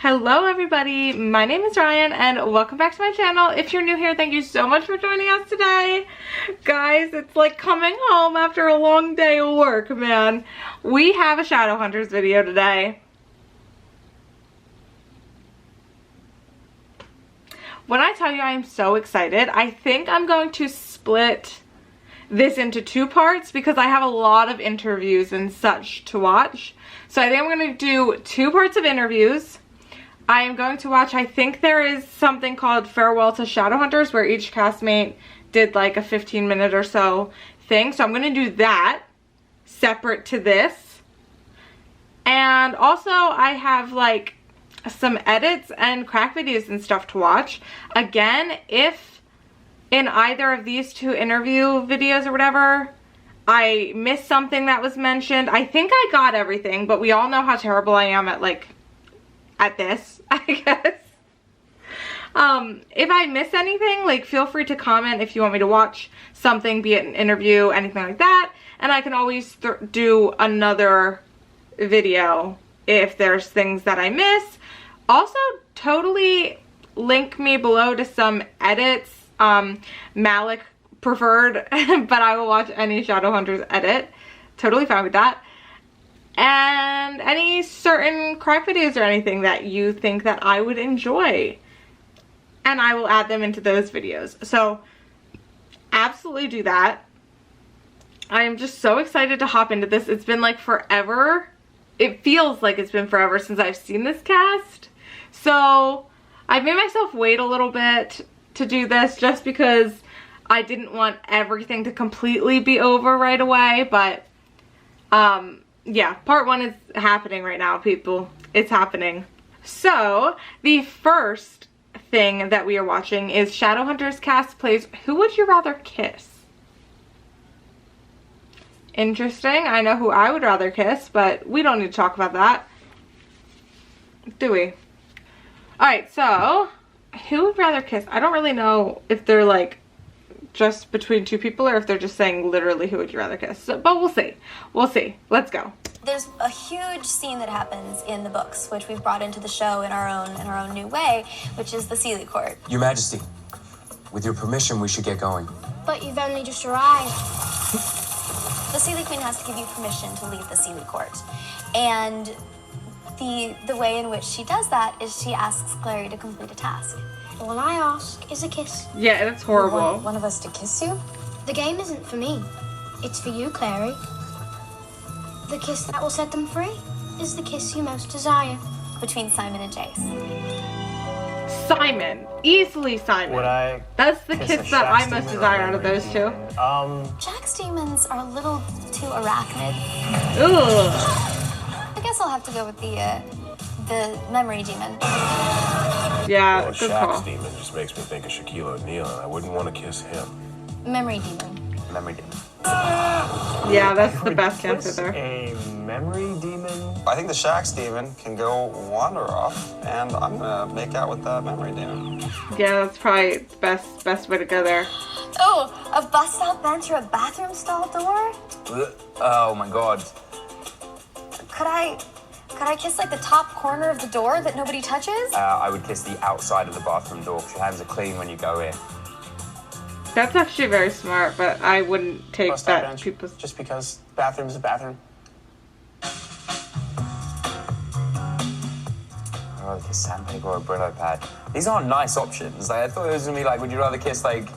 Hello everybody, my name is Ryan and welcome back to my channel. If you're new here, thank you so much for joining us today. Guys, it's like coming home after a long day of work, man. We have a Shadowhunters video today. When I tell you I am so excited, I think I'm going to split this into two parts because I have a lot of interviews and such to watch. So I think I'm going to do two parts of interviews. I am going to watch, I think there is something called Farewell to Shadowhunters where each castmate did like a 15-minute or so thing. So I'm going to do that separate to this. And also I have like some edits and crack videos and stuff to watch. Again, if in either of these two interview videos or whatever I missed something that was mentioned, I think I got everything, but we all know how terrible I am at this, I guess. If I miss anything, like, feel free to comment if you want me to watch something, be it an interview, anything like that, and I can always do another video if there's things that I miss. Also, totally link me below to some edits. Malik preferred, but I will watch any Shadowhunters edit. Totally fine with that. And any certain crack videos or anything that you think that I would enjoy, and I will add them into those videos. So absolutely do that. I am just so excited to hop into this. It's been like forever. It feels like it's been forever since I've seen this cast. So I've made myself wait a little bit to do this just because I didn't want everything to completely be over right away. But yeah, part one is happening right now, people. It's happening. So, the first thing that we are watching is Shadowhunters cast plays Who Would You Rather Kiss? Interesting. I know who I would rather kiss, but we don't need to talk about that. Do we? Alright, so, who would rather kiss? I don't really know if they're like just between two people or if they're just saying literally who would you rather kiss. So, but we'll see. We'll see. Let's go. There's a huge scene that happens in the books, which we've brought into the show in our own new way, which is the Sealy Court. Your Majesty, with your permission, we should get going. But you've only just arrived. The Sealy Queen has to give you permission to leave the Sealy Court. And the way in which she does that is she asks Clary to complete a task. All I ask is a kiss. Yeah, that's horrible. You want one of us to kiss you? The game isn't for me. It's for you, Clary. The kiss that will set them free is the kiss you most desire. Between Simon and Jace. Simon. Easily Simon. Would I That's the kiss that I most desire out of those two. Jack's demons are a little too arachnid. Ugh. I guess I'll have to go with the memory demon. Yeah, well, good Shaq's call. demon just makes me think of Shaquille O'Neal, and I wouldn't want to kiss him. Memory demon. Memory demon. Yeah, that's the best answer there. A memory demon? I think the Shax demon can go wander off, and I'm gonna make out with that memory demon. Yeah, that's probably the best way to go there. Oh, a bust-out bench or a bathroom stall door? Oh my god. Could I kiss like the top corner of the door that nobody touches? I would kiss the outside of the bathroom door because your hands are clean when you go in. That's actually very smart, but I wouldn't take Bust that out bench, people's... just because bathroom's a bathroom. I'd rather kiss sandpaper or a Brillo pad. These aren't nice options. Like, I thought it was gonna be like, would you rather kiss like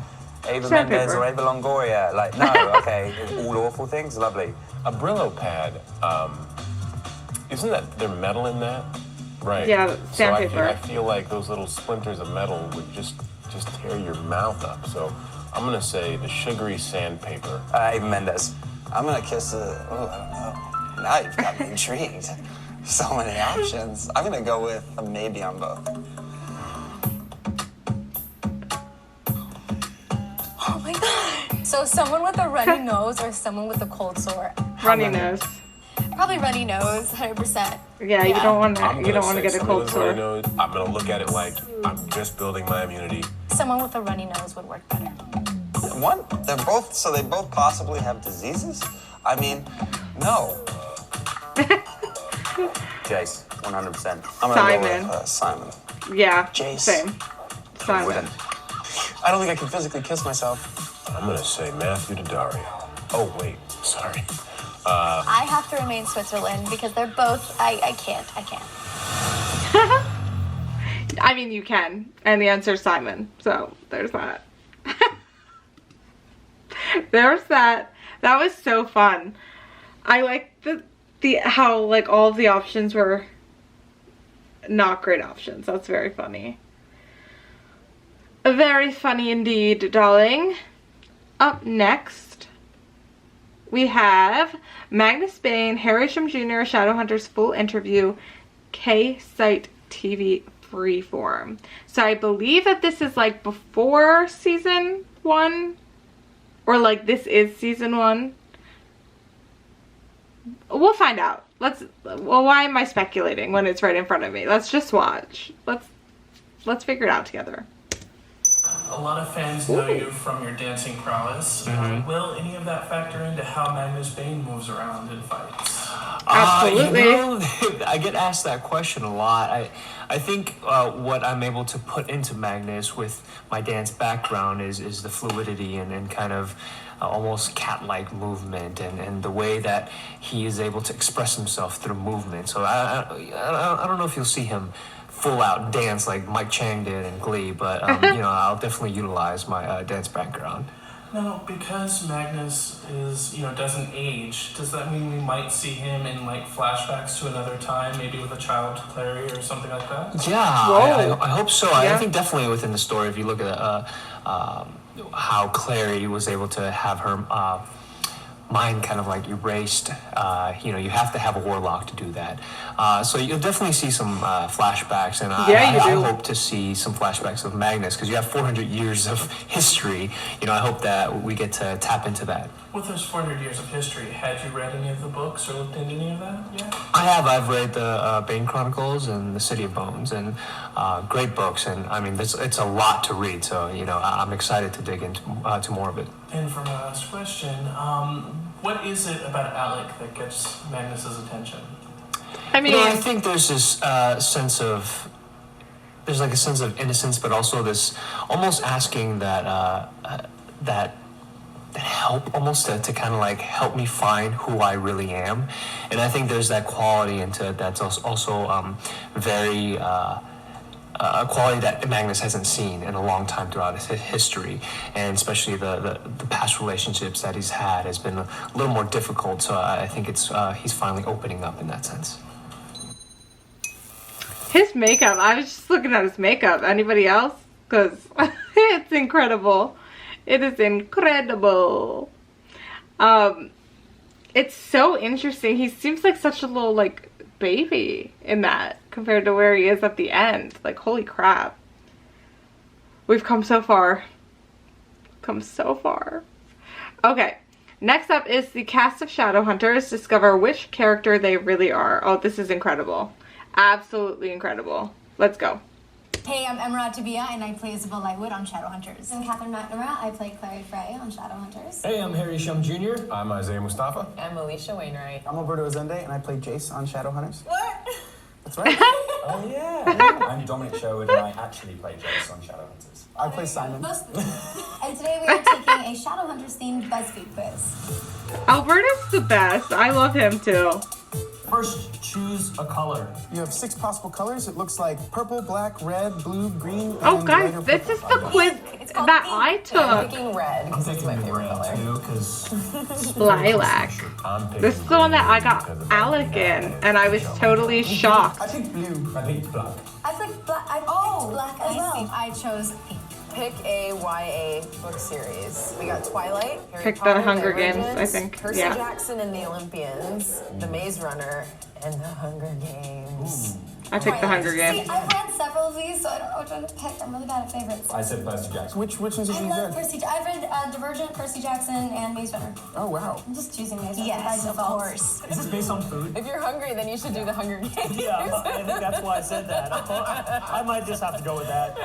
Ava Sandpaper. Mendes or Ava Longoria? Like, no, okay, all awful things, lovely. A Brillo pad, isn't there metal in that? Right. Yeah, sandpaper. So I feel like those little splinters of metal would just tear your mouth up. So I'm gonna say the sugary sandpaper. Ava Mendes. I'm gonna kiss the. Oh, I don't know. Now you've got me intrigued. So many options. I'm gonna go with a maybe on both. Oh my god. So someone with a runny nose or someone with a cold sore? Runny nose. Probably runny nose, 100%. Yeah, you don't want I'm to gonna get say a cold someone sore. with a runny nose, I'm gonna look at it like I'm just building my immunity. Someone with a runny nose would work better. One, they're both, so they both possibly have diseases? I mean, no. Jace. 100%. I'm gonna Simon. go with Simon. Yeah, Jace. same. Simon. Wouldn't. I don't think I can physically kiss myself. I'm gonna say Matthew Daddario. Oh wait, sorry. I have to remain Switzerland because they're both. I can't. I mean, you can. And the answer is Simon. So, there's that. There's that. That was so fun. I like the how, like, all of the options were not great options. That's very funny. Very funny indeed, darling. Up next, we have Magnus Bane, Shum Jr, Shadowhunters full interview, K-Site TV freeform. So I believe that this is like before season 1, or like this is season 1. We'll find out. Well, why am I speculating when it's right in front of me? Let's just watch. Let's figure it out together. A lot of fans know you from your dancing prowess. Will any of that factor into how Magnus Bane moves around in fights? Absolutely. I get asked that question a lot. I think what I'm able to put into Magnus with my dance background is the fluidity and kind of almost cat-like movement and the way that he is able to express himself through movement. So I don't know if you'll see him full out dance like Mike Chang did in Glee, but I'll definitely utilize my dance background. Now, because Magnus is, doesn't age, does that mean we might see him in like flashbacks to another time, maybe with a child Clary or something like that? Yeah, I hope so. Yeah. I think definitely within the story, if you look at how Clary was able to have her mind kind of like erased, you have to have a warlock to do that. So you'll definitely see some flashbacks, and I hope to see some flashbacks of Magnus, because you have 400 years of history. I hope that we get to tap into that. With those 400 years of history, had you read any of the books or looked into any of that yet? I have. I've read the Bane Chronicles and the City of Bones, and great books. And I mean, it's a lot to read. So I'm excited to dig into to more of it. And for my last question, what is it about Alec that gets Magnus's attention? I mean, I think there's this sense of innocence, but also this almost asking that help, almost to kind of like help me find who I really am. And I think there's that quality into it that's also very a quality that Magnus hasn't seen in a long time throughout his history, and especially the past relationships that he's had has been a little more difficult. So I think it's he's finally opening up in that sense. his makeup, I was just looking at his makeup. Anybody else? Because it's incredible. It is incredible. It's so interesting. He seems like such a little like baby in that compared to where he is at the end. Like, holy crap. We've come so far. Come so far. Okay. Next up is the cast of Shadowhunters. Discover which character they really are. Oh, this is incredible. Absolutely incredible. Let's go. Hey, I'm Emeraude Toubia, and I play Isabel Lightwood on Shadowhunters. I'm Catherine McNamara. I play Clary Frey on Shadowhunters. Hey, I'm Shum Jr. I'm Isaiah Mustafa. I'm Alicia Wainwright. I'm Alberto Rosende, and I play Jace on Shadowhunters. What? That's right. Oh, yeah. I'm Dominic Sherwood, and I actually play Jace on Shadowhunters. I play Simon. And today we are taking a Shadowhunters-themed BuzzFeed quiz. Alberto's the best. I love him too. First, choose a color. You have 6 possible colors. It looks like purple, black, red, blue, green, Oh, and guys, lighter this purple. is the quiz that I I'm took. picking red because it's my favorite color. too, because Lilac. This is the one that I got Alec in, and I was totally shocked. I think blue. I think black. I picked black. I picked black as well. I chose pink. Pick a YA book series. We got Twilight, Harry Pick the Potter, Hunger The Games, I Origins, think. Percy Yeah. Jackson and the Olympians, The Maze Runner, and The Hunger Games. I picked The Hunger Games. See, I've read several of these, so I don't know which one to pick. I'm really bad at favorites. I said Percy Jackson. Which ones have I you love read? Percy. I've read Divergent, Percy Jackson, and Maze Runner. Oh, wow. I'm just choosing Maze Runner Yes, by of default. course. Is this based on food? If you're hungry, then you should do the Hunger Games. Yeah, I think that's why I said that. I might just have to go with that.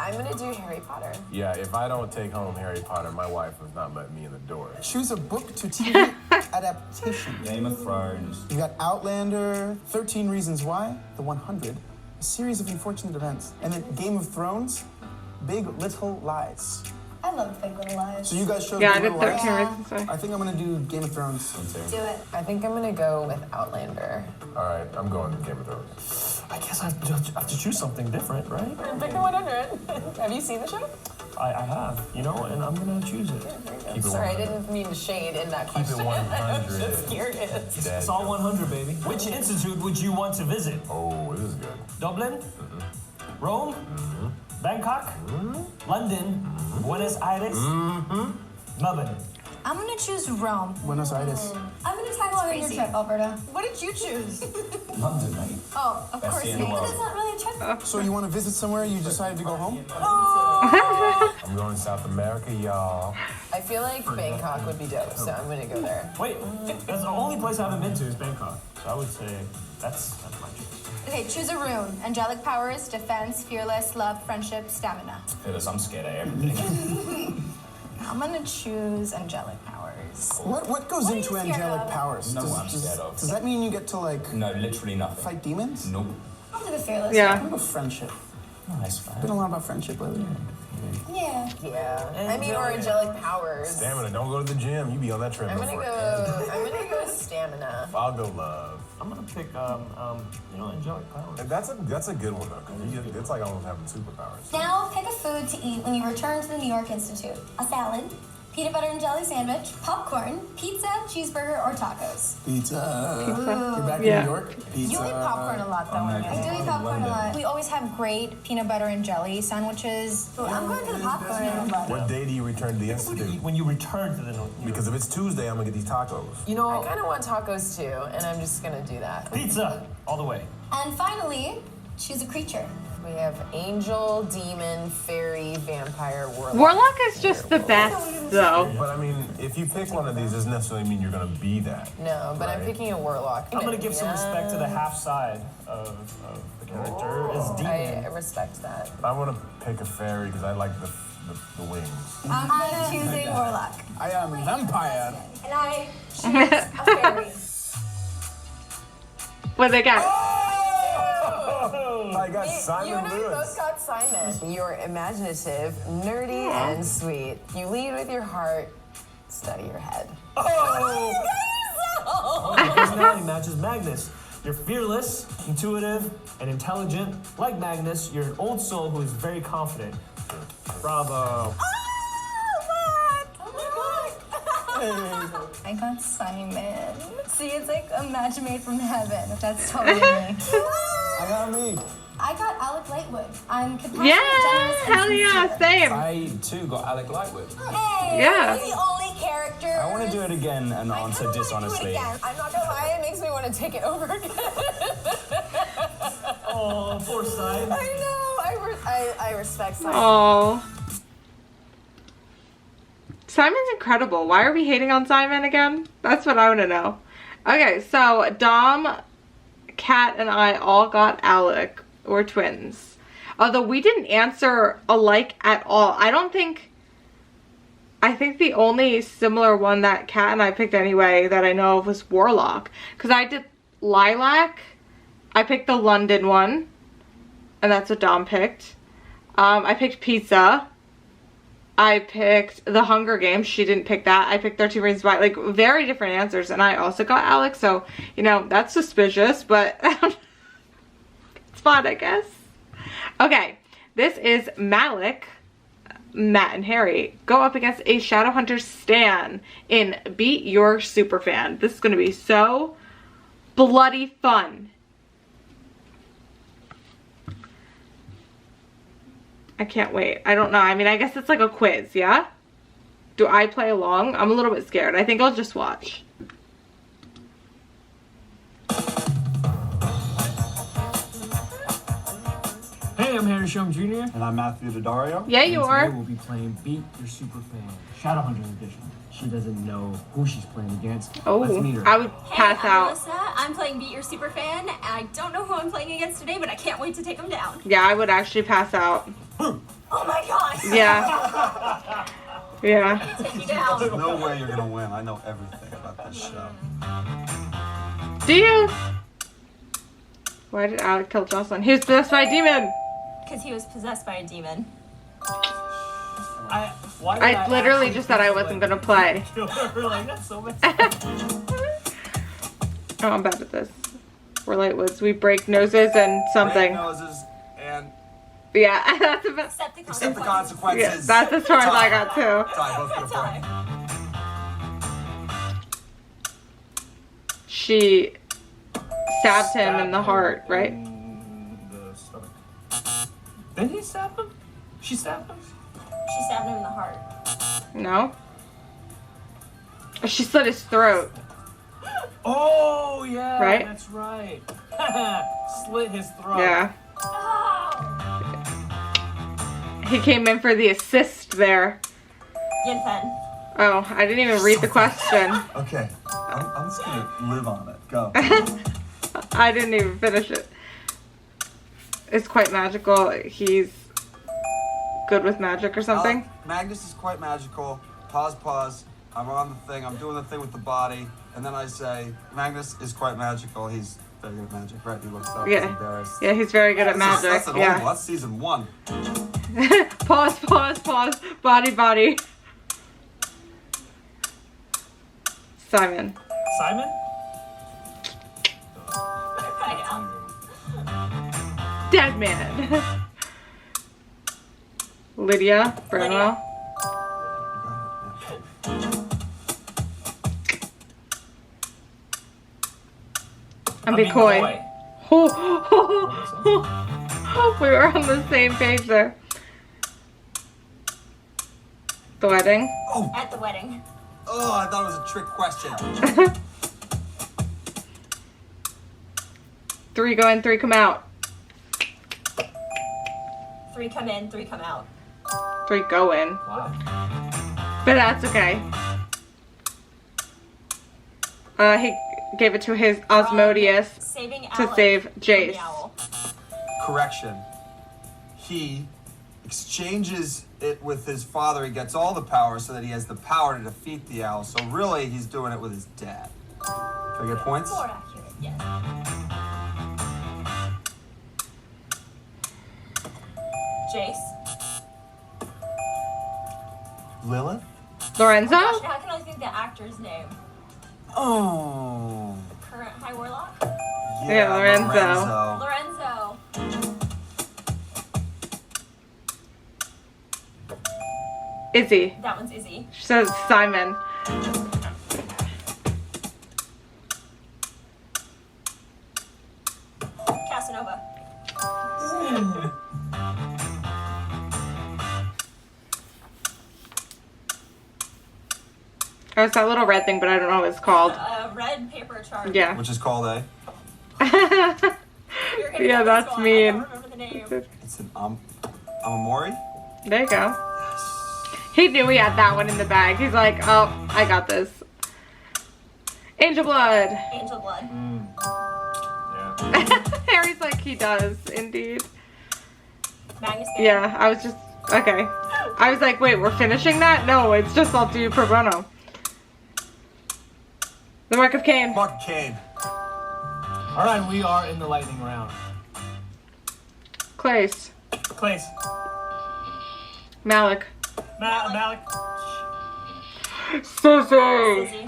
I'm gonna do Harry Potter. Yeah, if I don't take home Harry Potter, my wife has not let me in the door. Choose a book to TV adaptation. Game of Thrones. You got Outlander, 13 Reasons Why, The 100, A Series of Unfortunate Events, and then Game of Thrones, Big Little Lies. I love Big Little Lies. So you guys chose Yeah, I Big did Little Lies? 13 Reasons Why. I think I'm gonna do Game of Thrones. Do it. I think I'm gonna go with Outlander. All right, I'm going to Game of Thrones. I guess I have to choose something different, right? Pick the 100. Have you seen the show? I have, you know, and I'm gonna choose it. Keep it Sorry, I 100. didn't mean to shade in that Keep it question. 100. Just curious. Dad. It's all 100, baby. Which institute would you want to visit? Oh, this is good. Dublin? Rome? Bangkok? London? Buenos Aires? Melbourne? I'm gonna choose Rome. Buenos Aires. I'm gonna tag along on your trip, Alberta. What did you choose? London, mate. Oh, of Best course. city in the But world. it's not really a trip. So you want to visit somewhere? You decided to go home? I'm going to South America, y'all. I feel like Bangkok would be dope, so I'm gonna go there. Wait, that's the only place I haven't been to is Bangkok. So I would say that's my choice. Okay, choose a rune. Angelic powers, defense, fearless, love, friendship, stamina. Phyllis, I'm scared of everything. I'm gonna choose angelic powers. What goes What are into you scared angelic of? powers? No, I'm scared of. Does that mean you get to, like, No, literally nothing. fight demons? Nope. I'll do the fearless. I'm Yeah. gonna go friendship. Nice, Been a man. lot about friendship lately. Yeah. Yeah. I mean, or angelic powers. Stamina, don't go to the gym. You be on that I'm treadmill gonna forever. go stamina. I'll go love. I'm gonna pick, angelic powers. And that's a good one, though, because it's like almost having superpowers. Now pick a food to eat when you return to the New York Institute. A salad, peanut butter and jelly sandwich, popcorn, pizza, cheeseburger, or tacos. Pizza. Pizza. You're back Yeah. in New York? Pizza. You eat popcorn a lot, though. I'm I not- guess. I do eat popcorn a lot. We always have great peanut butter and jelly sandwiches. I'm going for the popcorn. What day do you return to the institute? When you return to the North. Because if it's Tuesday, I'm gonna get these tacos. You I know, kind of want tacos too, and I'm just gonna do that. pizza all the way. And finally, choose a creature. We have angel, demon, fairy, vampire, warlock. Warlock is just the best, though. But I mean, if you pick one of these, doesn't necessarily mean you're gonna be that. No, but I'm Right. picking a warlock. I'm gonna give some respect to the half side of the character as demon. I respect that. I want to pick a fairy because I like the wings. I'm choosing warlock. I am vampire. And I choose a fairy. What they got? I got You Simon and I both Lewis. got Simon. You're imaginative, nerdy, and sweet. You lead with your heart, study your head. Oh! Your personality matches Magnus. You're fearless, intuitive, and intelligent. Like Magnus, you're an old soul who is very confident. Bravo. I got Simon. See, it's like a match made from heaven. That's totally me. I got me. I got Alec Lightwood. I'm compassionate, Yeah, generous, and hell yeah, sincere. same. I too got Alec Lightwood. Hey, Yeah. we're the only character. I want to do it again and answer Do it dishonestly. again. I'm not gonna lie, it makes me want to take it over again. Oh, poor Simon. I know. I respect Simon. Oh. Simon's incredible. Why are we hating on Simon again? That's what I want to know. Okay, so Dom, Kat, and I all got Alec. We're twins. Although we didn't answer alike at all. I think the only similar one that Kat and I picked anyway that I know of was Warlock. Because I did Lilac. I picked the London one. And that's what Dom picked. I picked Pizza. I picked The Hunger Games. She didn't pick that. I picked 13 Reasons Why. Like, very different answers. And I also got Alex. So, you know, that's suspicious. But it's fun, I guess. Okay. This is Malik, Matt, and Harry go up against a Shadowhunters stan in Beat Your Superfan. This is going to be so bloody fun. I can't wait. I don't know. I mean, I guess it's like a quiz, yeah? Do I play along? I'm a little bit scared. I think I'll just watch. I'm Harry Shum Jr. And I'm Matthew Daddario. Yeah, you and are. Today we'll be playing Beat Your Superfan, Shadowhunters Edition. She doesn't know who she's playing against. Oh, let's meet her. I would pass Hey, out. I'm Alyssa. I'm playing Beat Your Superfan, and I don't know who I'm playing against today, but I can't wait to take him down. Yeah, I would actually pass out. Oh my god! Yeah. Yeah. Take you down. There's no way you're gonna win. I know everything about this show. Do you? Why did Alec kill Jocelyn? He was possessed by a demon. Because he was possessed by a demon. I literally just said I wasn't gonna play. Like, that's so bad. Oh, I'm bad at this. We're Lightwoods. We break noses and something. Break noses and Yeah, that's about. Accept the accept the consequences. consequences. Yeah, that's as far as I got too. Ty, both get a point. She stabbed him in the heart, right? The stomach. Did he stab him? She stabbed him? She stabbed him in the heart. No. She slit his throat. Oh, yeah. Right? That's right. Slit his throat. Yeah. He came in for the assist there. Yin Fen. Oh, I didn't even read the question. Okay, I'm just gonna live on it. Go. I didn't even finish it. It's quite magical. He's good with magic or something. Magnus is quite magical. Pause. I'm on the thing. I'm doing the thing with the body. And then I say, Magnus is quite magical. He's very good at magic, right? He looks up. He's Yeah. embarrassed. Yeah, he's very good at magic. That's an old one. That's season 1. Pause. Body. Simon. Simon? Dead man. Lydia. Burnwell. And be coy. We were on the same page there. The wedding. Oh. At the wedding. Oh, I thought it was a trick question. 3 go in, 3 come out. 3 come in, 3 come out. 3 go in. Wow. But that's okay. He gave it to his Osmodeus Saving to Alec save from the Jace. owl. Correction. He exchanges it with his father. He gets all the power so that he has the power to defeat the owl. So really, he's doing it with his dad. Do I get points? More accurate, yes. Jace. Lilith? Lorenzo? Gosh, how can I think the actor's name? Oh. Current High Warlock? Yeah, Lorenzo. Lorenzo. Izzy. That one's Izzy. She says Simon. Casanova. Oh, it's that little red thing, but I don't know what it's called. Red paper chart. Yeah. Which is called a... Yeah, that's mean. I don't remember the name. It's an Amamori? There you go. He knew he had that one in the bag. He's like, oh, I got this. Angel blood. Angel blood. Yeah. Harry's like, he does, indeed. Magnus. Yeah, I was just, okay. I was like, wait, we're finishing that? No, it's just I'll do pro bono. The Mark of Cain. Mark of Cain. All right, we are in the lightning round. Clace. Clace. Malik. Malik. Susie.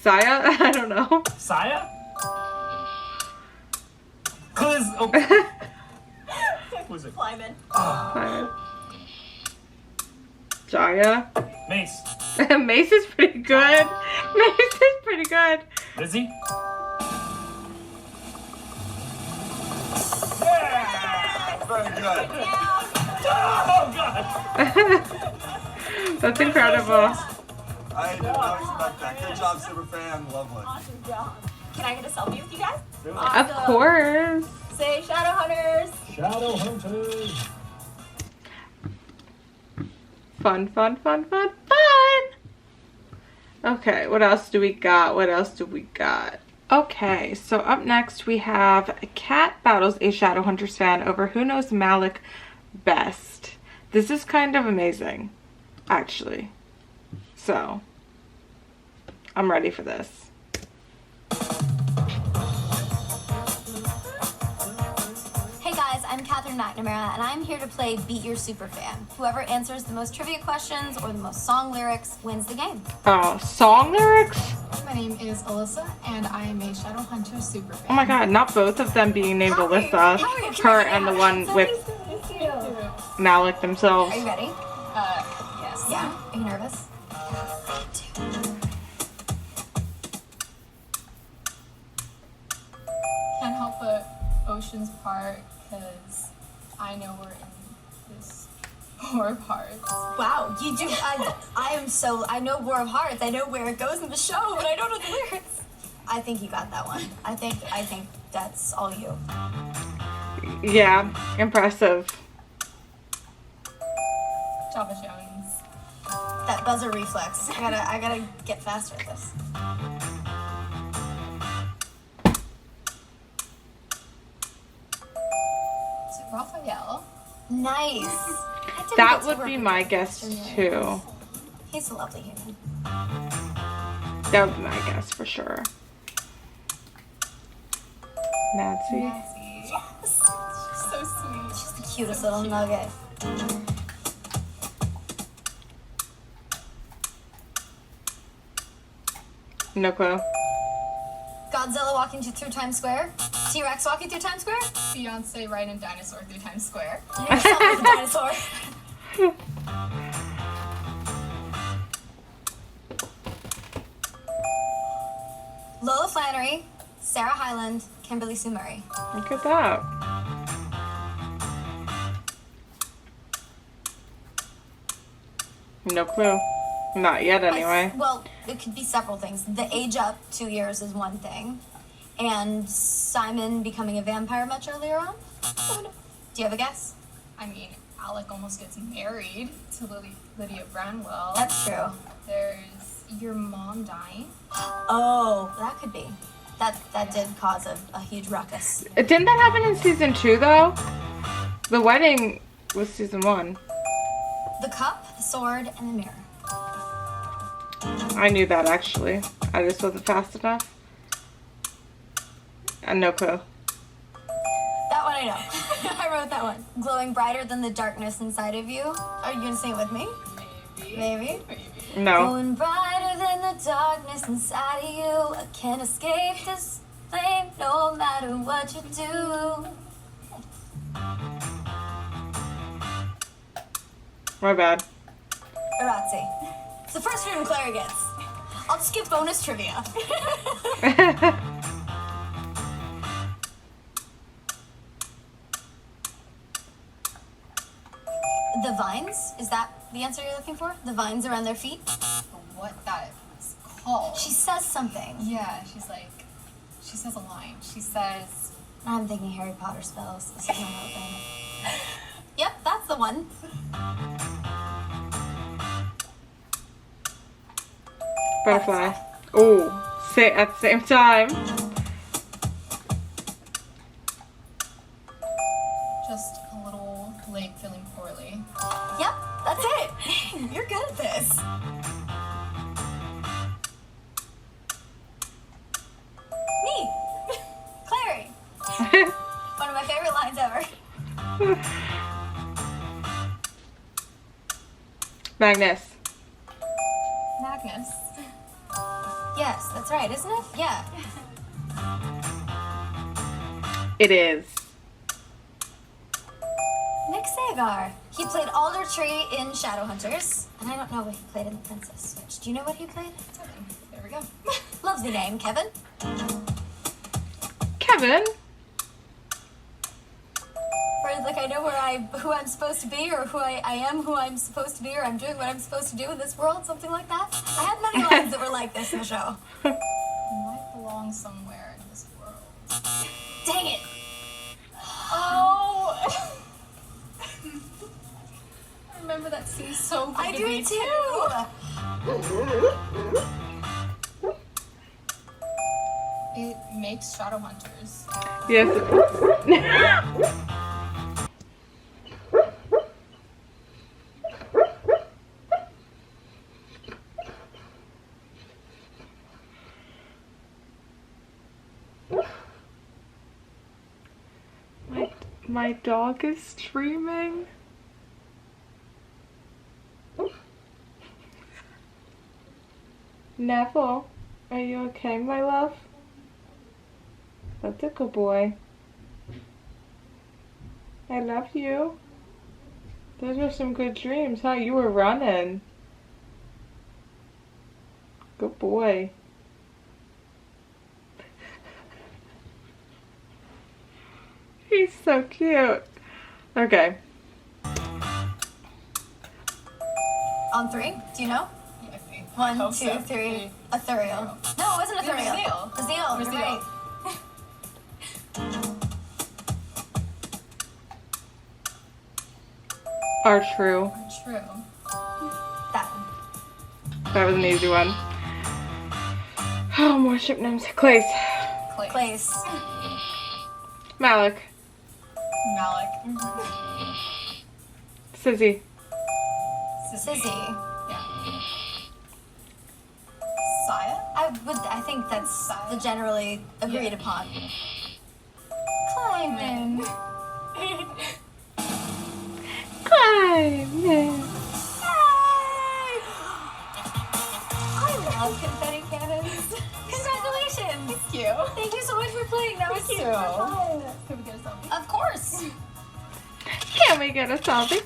Saya? I don't know. Saya? Cause, oh. Who's it? Flyman. Jaya. Mace. Mace is pretty good. Mace is pretty good. Lizzie? Yeah! Very good. Oh, God! That's incredible. I did not expect that. Good job, Superfan. Lovely. Awesome job. Can I get a selfie with you guys? Of course. Say Shadowhunters Shadowhunters. Fun, fun, fun, fun, fun. Okay, what else do we got? What else do we got? Okay, so up next we have Kat battles a Shadowhunters fan over who knows Malik best. This is kind of amazing, actually. So, I'm ready for this. Hey guys, I'm McNamara, and I'm here to play Beat Your Superfan. Whoever answers the most trivia questions or the most song lyrics wins the game. Oh, song lyrics? My name is Alyssa, and I am a Shadowhunters superfan. Oh my god, not both of them being named Alyssa. Her and the one with Malik themselves. Are you ready? Yes. Yeah? Are you nervous? Can't help but Ocean's part, because I know we're in this War of Hearts. Wow, you do. I know War of Hearts. I know where it goes in the show, but I don't know the lyrics. I think you got that one. I think that's all you. Yeah, impressive. Java Jones. That buzzer reflex. I gotta get faster at this. Raphael. Nice. That would be my guess too. He's a lovely human. That would be my guess for sure. Nancy. Yes. She's so sweet. She's the cutest little nugget. No clue. Godzilla walking through Times Square. T-Rex walking through Times Square. Beyonce riding a dinosaur through Times Square. Yourself as a dinosaur. Lola Flannery, Sarah Hyland, Kimberly Sue Murray. Look at that. No clue. Not yet, anyway. Well, it could be several things. The age up 2 years is one thing. And Simon becoming a vampire much earlier on? Do you have a guess? I mean, Alec almost gets married to Lydia Branwell. That's true. There's your mom dying. Oh, that could be. That did cause a huge ruckus. Didn't that happen in season 2 though? The wedding was season 1. The cup, the sword, and the mirror. I knew that actually. I just wasn't fast enough. And no clue. That one I know. I wrote that one. Glowing brighter than the darkness inside of you. Are you gonna sing it with me? Maybe. No. Glowing brighter than the darkness inside of you. I can't escape this flame no matter what you do. My bad. Erazzi. It's the first room Claire gets. I'll just give bonus trivia. The vines? Is that the answer you're looking for? The vines around their feet? What that is called? She says something. Yeah, she says a line. She says... I'm thinking Harry Potter spells. This is not open. Yep, that's the one. Butterfly. Oh, say at the same time. Just a little late feeling poorly. Yep, that's it. You're good at this. Me. Clary. One of my favorite lines ever. Magnus. Magnus. Yes, that's right, isn't it? Yeah. It is. Nick Sagar. He played Alder Tree in Shadowhunters. And I don't know what he played in The Princess Switch. Do you know what he played? There we go. Lovely name, Kevin. Kevin? Where, like, I know who I'm supposed to be, or I am who I'm supposed to be, or I'm doing what I'm supposed to do in this world, something like that. I had many lines that were like this in the show. You might belong somewhere in this world. Dang it. Oh! do it too. It makes Shadowhunters. Yes. My dog is streaming. Neville, are you okay, my love? That's a good boy. I love you. Those were some good dreams, huh? You were running. Good boy. He's so cute. Okay. On 3, do you know? I think. 1, Hope 2, so. 3. Ethereal. No, it wasn't ethereal. Zeal. Zeal, you're right. Are true. True. That one. That was an easy one. Oh, more ship names. Clace. Clace. Malik. Malik. Sizzy. Sizzy. Yeah. Saya? I think that's the generally agreed upon. Climbing. Climbing. I love confetti cannons. Congratulations. Thank you. Thank you so much for playing. That was super fun. Can we get a selfie? Of course. Can we get a selfie?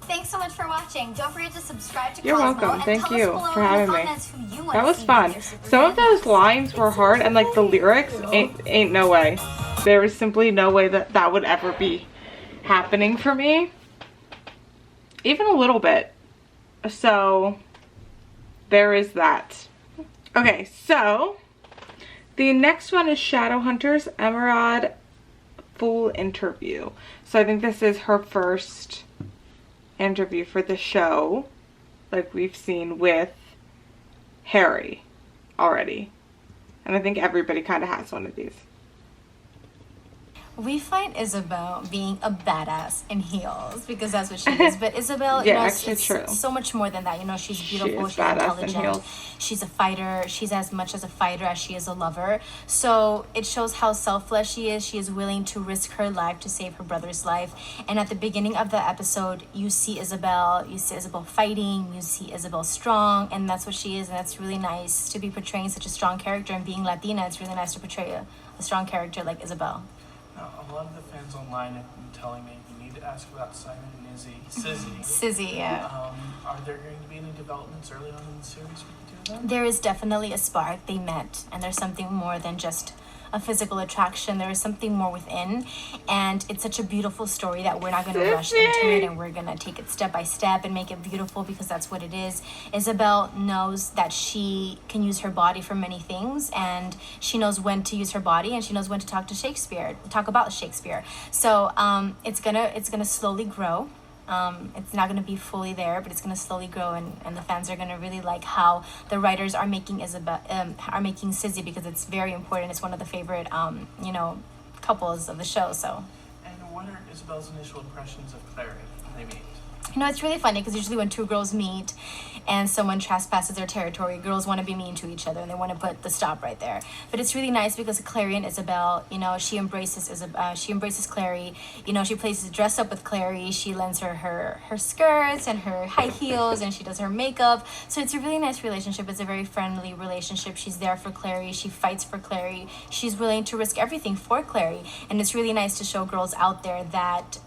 Thanks so much for watching. Don't forget to subscribe to You're Cosmo welcome. and Thank tell you us below for in the having me. comments who you want That to was see fun. with your super Some of fan. those lines were hard, and like the lyrics ain't no way. There was simply no way that that would ever be happening for me. Even a little bit. So there is that. Okay, so the next one is Shadowhunters Emeraude full interview. So I think this is her first interview for the show, like we've seen with Harry already. And I think everybody kind of has one of these. We find Isabel being a badass in heels because that's what she is. But Isabel, Yeah, you know, actually it's true. so much more than that. You know, she's beautiful, is she's badass in intelligent, heels. she's a fighter. She's as much as a fighter as she is a lover. So it shows how selfless she is. She is willing to risk her life to save her brother's life. And at the beginning of the episode, you see Isabel fighting, you see Isabel strong, and that's what she is. And that's really nice to be portraying such a strong character. And being Latina, it's really nice to portray a strong character like Isabel. Now, a lot of the fans online have been telling me you need to ask about Simon and Sizzy. Sizzy, yeah. Are there going to be any developments early on in the series with the two of them? There is definitely a spark. They met, and there's something more than just a physical attraction. There is something more within, and it's such a beautiful story that we're not going to rush into it, and we're going to take it step by step and make it beautiful because that's what it is. Isabel knows that she can use her body for many things, and she knows when to use her body, and she knows when to talk about Shakespeare. So it's gonna slowly grow. It's not going to be fully there, but it's going to slowly grow, and the fans are going to really like how the writers are making Sizzy, because it's very important. It's one of the favorite couples of the show. So And what are Isabel's initial impressions of Clary when they meet? you know, it's really funny because usually when two girls meet and someone trespasses their territory, girls want to be mean to each other and they want to put the stop right there. But it's really nice because Clary and Isabel, you know, she embraces Clary. You know, she plays dress up with Clary. She lends her skirts and her high heels, and she does her makeup. So it's a really nice relationship. It's a very friendly relationship. She's there for Clary. She fights for Clary. She's willing to risk everything for Clary. And it's really nice to show girls out there that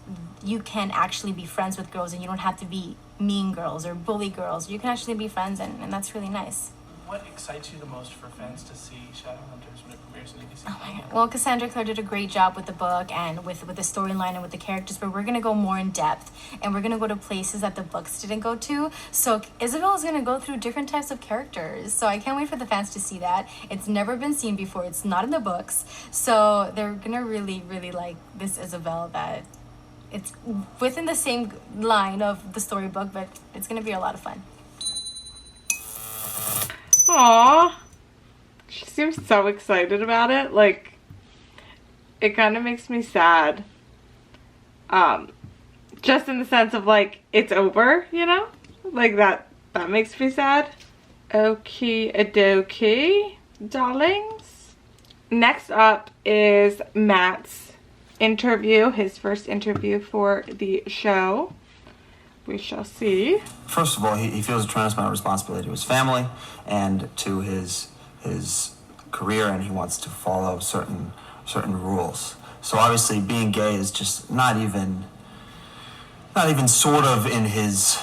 you can actually be friends with girls, and you don't have to be mean girls or bully girls. You can actually be friends, and that's really nice. What excites you the most for fans to see Shadowhunters when it premieres in ABC? Oh my God. Well, Cassandra Clare did a great job with the book and with the storyline and with the characters, but we're going to go more in depth, and we're going to go to places that the books didn't go to. So Isabel is going to go through different types of characters. So I can't wait for the fans to see that. It's never been seen before. It's not in the books. So they're going to really, really like this Isabel that it's within the same line of the storybook, but it's gonna be a lot of fun. Aww. She seems so excited about it. Like, it kind of makes me sad. Just in the sense of, like, it's over, you know? Like, that makes me sad. Okie dokie, darlings. Next up is Matt's interview, his first interview for the show. We shall see. First of all, he feels a tremendous amount of responsibility to his family and to his career, and he wants to follow certain rules. So obviously, being gay is just not even sort of in his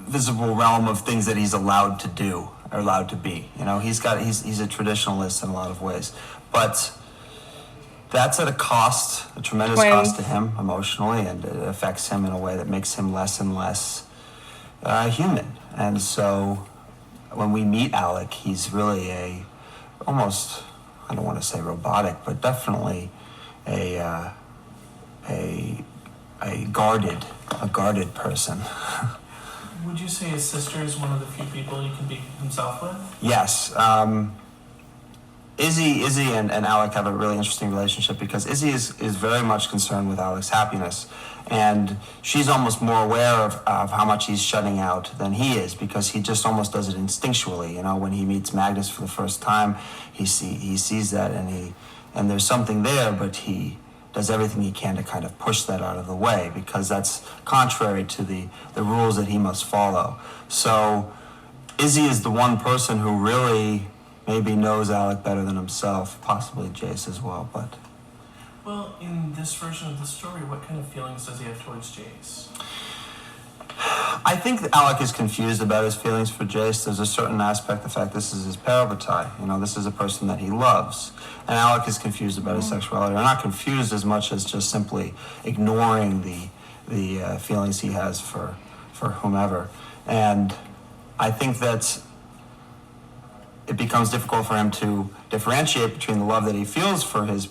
visible realm of things that he's allowed to do or allowed to be. You know, he's a traditionalist in a lot of ways, but that's at a cost, a tremendous cost to him emotionally, and it affects him in a way that makes him less and less human. And so when we meet Alec, he's really almost, I don't want to say robotic, but definitely a guarded person. Would you say his sister is one of the few people he can be himself with? Yes. Izzy and Alec have a really interesting relationship because Izzy is very much concerned with Alec's happiness, and she's almost more aware of how much he's shutting out than he is, because he just almost does it instinctually. You know, when he meets Magnus for the first time, he sees that, and there's something there, but he does everything he can to kind of push that out of the way, because that's contrary to the rules that he must follow. So Izzy is the one person who really maybe knows Alec better than himself, possibly Jace as well, but... Well, in this version of the story, what kind of feelings does he have towards Jace? I think that Alec is confused about his feelings for Jace. There's a certain aspect, the fact this is his parabatai. You know, this is a person that he loves. And Alec is confused about his sexuality. Or not confused as much as just simply ignoring the feelings he has for whomever. And I think that it becomes difficult for him to differentiate between the love that he feels for his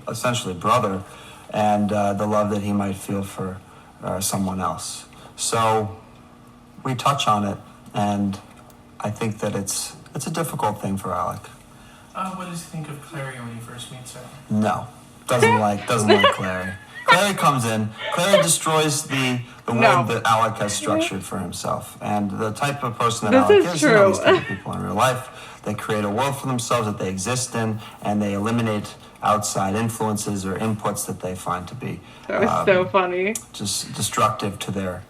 essentially brother and the love that he might feel for someone else. So we touch on it, and I think that it's a difficult thing for Alec. What does he think of Clary when he first meets her? No, doesn't like Clary. Clary comes in. Clary destroys the world that Alec has structured for himself, and the type of person that Alec is. You know, these type of people in real life, they create a world for themselves that they exist in, and they eliminate outside influences or inputs that they find to be that was so funny, just destructive to their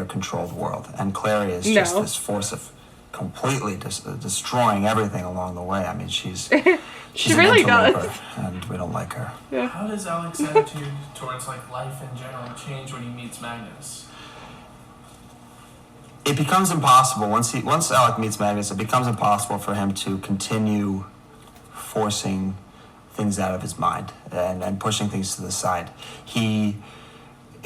controlled world. And Clary is just this force of completely destroying everything along the way. I mean, she's she really does, and we don't like her. Yeah. How does Alec's attitude towards like life in general change when he meets Magnus? It becomes impossible once Alec meets Magnus. It becomes impossible for him to continue forcing things out of his mind and pushing things to the side.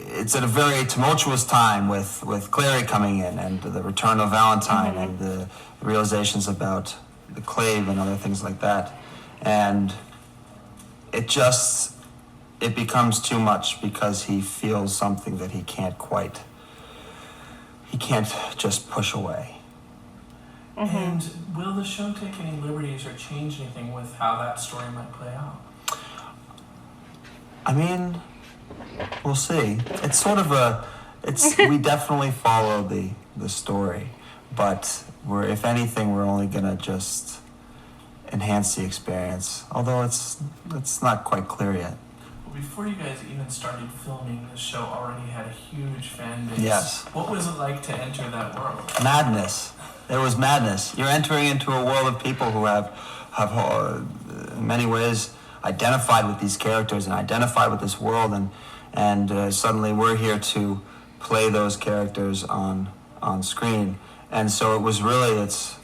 It's at a very tumultuous time with Clary coming in and the return of Valentine and the realizations about the clave and other things like that. And it becomes too much because he feels something that he can't just push away. And will the show take any liberties or change anything with how that story might play out? I mean, we'll see. It's sort of we definitely follow the story, but if anything, we're only gonna just enhance the experience, although it's not quite clear yet. Well, before you guys even started filming, the show already had a huge fan base. Yes. What was it like to enter that world? Madness. There was madness. You're entering into a world of people who have in many ways identified with these characters and identified with this world, and suddenly we're here to play those characters on screen. And so it was really, it's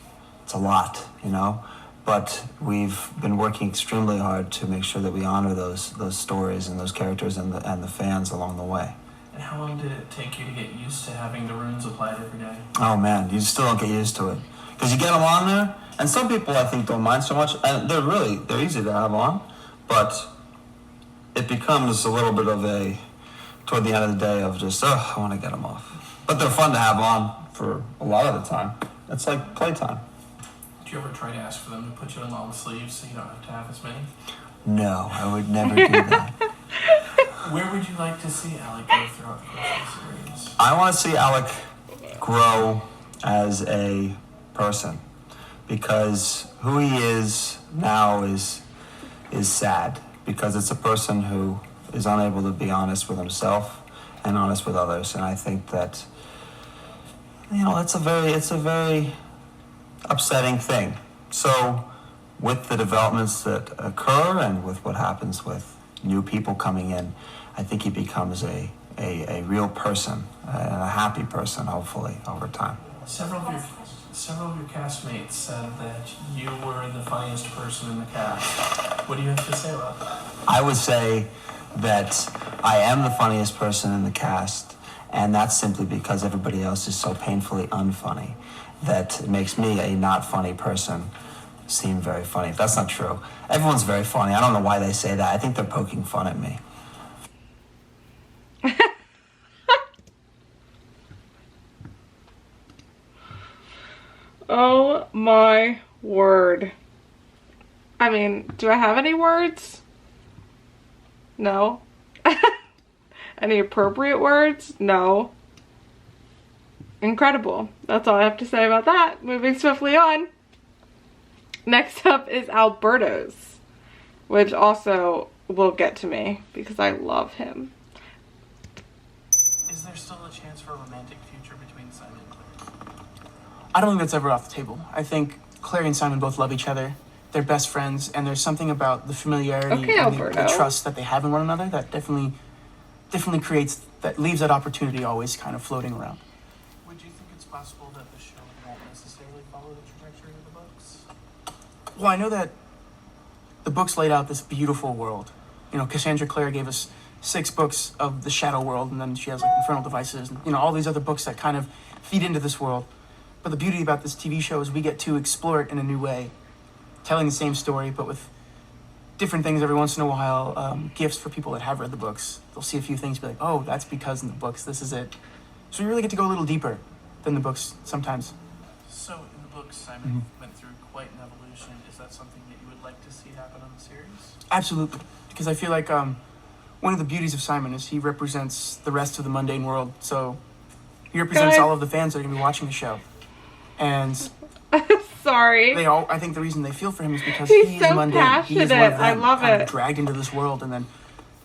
a lot, you know, but we've been working extremely hard to make sure that we honor those stories and those characters and the fans along the way. And how long did it take you to get used to having the runes applied every day? Oh man, you still don't get used to it. Because you get them on there, and some people I think don't mind so much, and they're easy to have on, but it becomes a little bit of a toward the end of the day of just, I want to get them off. But they're fun to have on for a lot of the time. It's like playtime. Do you ever try to ask for them to put you in long sleeves so you don't have to have as many? No, I would never do that. Where would you like to see Alec go throughout the course of the series? I want to see Alec grow as a person, because who he is now is sad, because it's a person who is unable to be honest with himself and honest with others. And I think that, it's a very upsetting thing. So with the developments that occur and with what happens with new people coming in, I think he becomes a real person and a happy person, hopefully, over time. Several of your castmates said that you were the funniest person in the cast. What do you have to say about that? I would say that I am the funniest person in the cast, and that's simply because everybody else is so painfully unfunny that it makes me, a not funny person, seem very funny. That's not true. Everyone's very funny. I don't know why they say that. I think they're poking fun at me. Oh my word. I mean, do I have any words? No. Any appropriate words? No. Incredible. That's all I have to say about that. Moving swiftly on. Next up is Alberto's, which also will get to me because I love him. Is there still a chance for a romantic future between Simon and Claire? I don't think that's ever off the table. I think Claire and Simon both love each other. They're best friends, and there's something about the familiarity and the trust that they have in one another that definitely creates, that leaves that opportunity always kind of floating around. Would you think it's possible that the show won't necessarily follow the trajectory of the books? Well, I know that the books laid out this beautiful world. Cassandra Clare gave us 6 books of the Shadow World, and then she has like Infernal Devices, and all these other books that kind of feed into this world. But the beauty about this TV show is we get to explore it in a new way, telling the same story, but with different things every once in a while, gifts for people that have read the books. They'll see a few things, be like, oh, that's because in the books, this is it. So you really get to go a little deeper than the books sometimes. So in the books, Simon went through quite an evolution. Is that something that you would like to see happen on the series? Absolutely, because I feel like one of the beauties of Simon is he represents the rest of the mundane world. So he represents all of the fans that are going to be watching the show. And sorry. I think the reason they feel for him is because he's so mundane. Passionate. He is one of them, I love kind it. of dragged into this world and then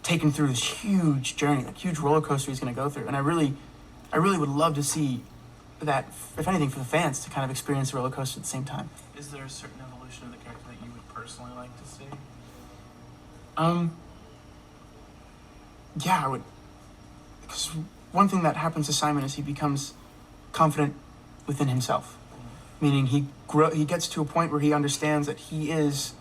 taken through this huge journey, like huge roller coaster he's going to go through. And I really would love to see that, if anything, for the fans to kind of experience the roller coaster at the same time. Is there a certain evolution of the character that you would personally like to see? Yeah, I would. Because one thing that happens to Simon is he becomes confident within himself. Meaning he gets to a point where he understands that he is,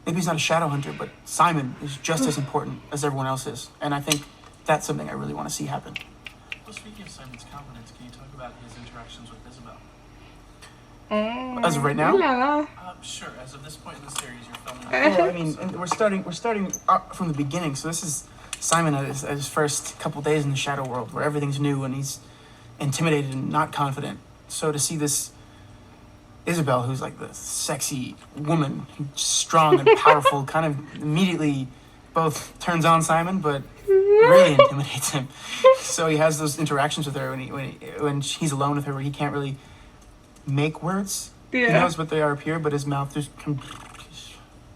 maybe he's not a shadow hunter, but Simon is just as important as everyone else is. And I think that's something I really want to see happen. Well, speaking of Simon's confidence, can you talk about his interactions with Isabel? As of right now? Yeah. Sure. As of this point in the series, you're filming. Well, I mean, and we're starting from the beginning. So this is Simon at his first couple days in the shadow world, where everything's new and he's intimidated and not confident. So to see this Isabel, who's like the sexy woman, strong and powerful, kind of immediately both turns on Simon, but really intimidates him. So he has those interactions with her when he's alone with her, where he can't really make words. Yeah. He knows what they are up here, but his mouth just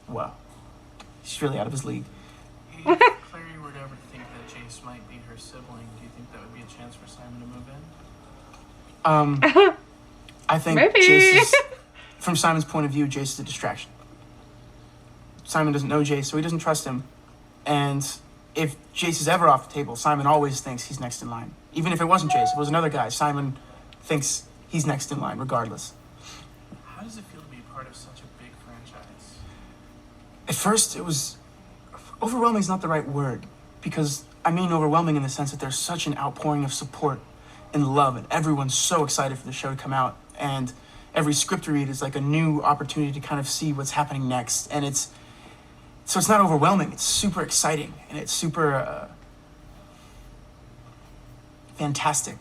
wow, he's really out of his league. If Clary were to ever think that Jace might be her sibling, do you think that would be a chance for Simon to move in? I think Maybe. Jace is, from Simon's point of view, Jace is a distraction. Simon doesn't know Jace, so he doesn't trust him. And if Jace is ever off the table, Simon always thinks he's next in line. Even if it wasn't Jace, if it was another guy, Simon thinks he's next in line regardless. How does it feel to be part of such a big franchise? At first, it was... overwhelming is not the right word, because I mean overwhelming in the sense that there's such an outpouring of support and love, and everyone's so excited for the show to come out, and every script read is like a new opportunity to kind of see what's happening next, and it's not overwhelming, it's super exciting, and it's super fantastic.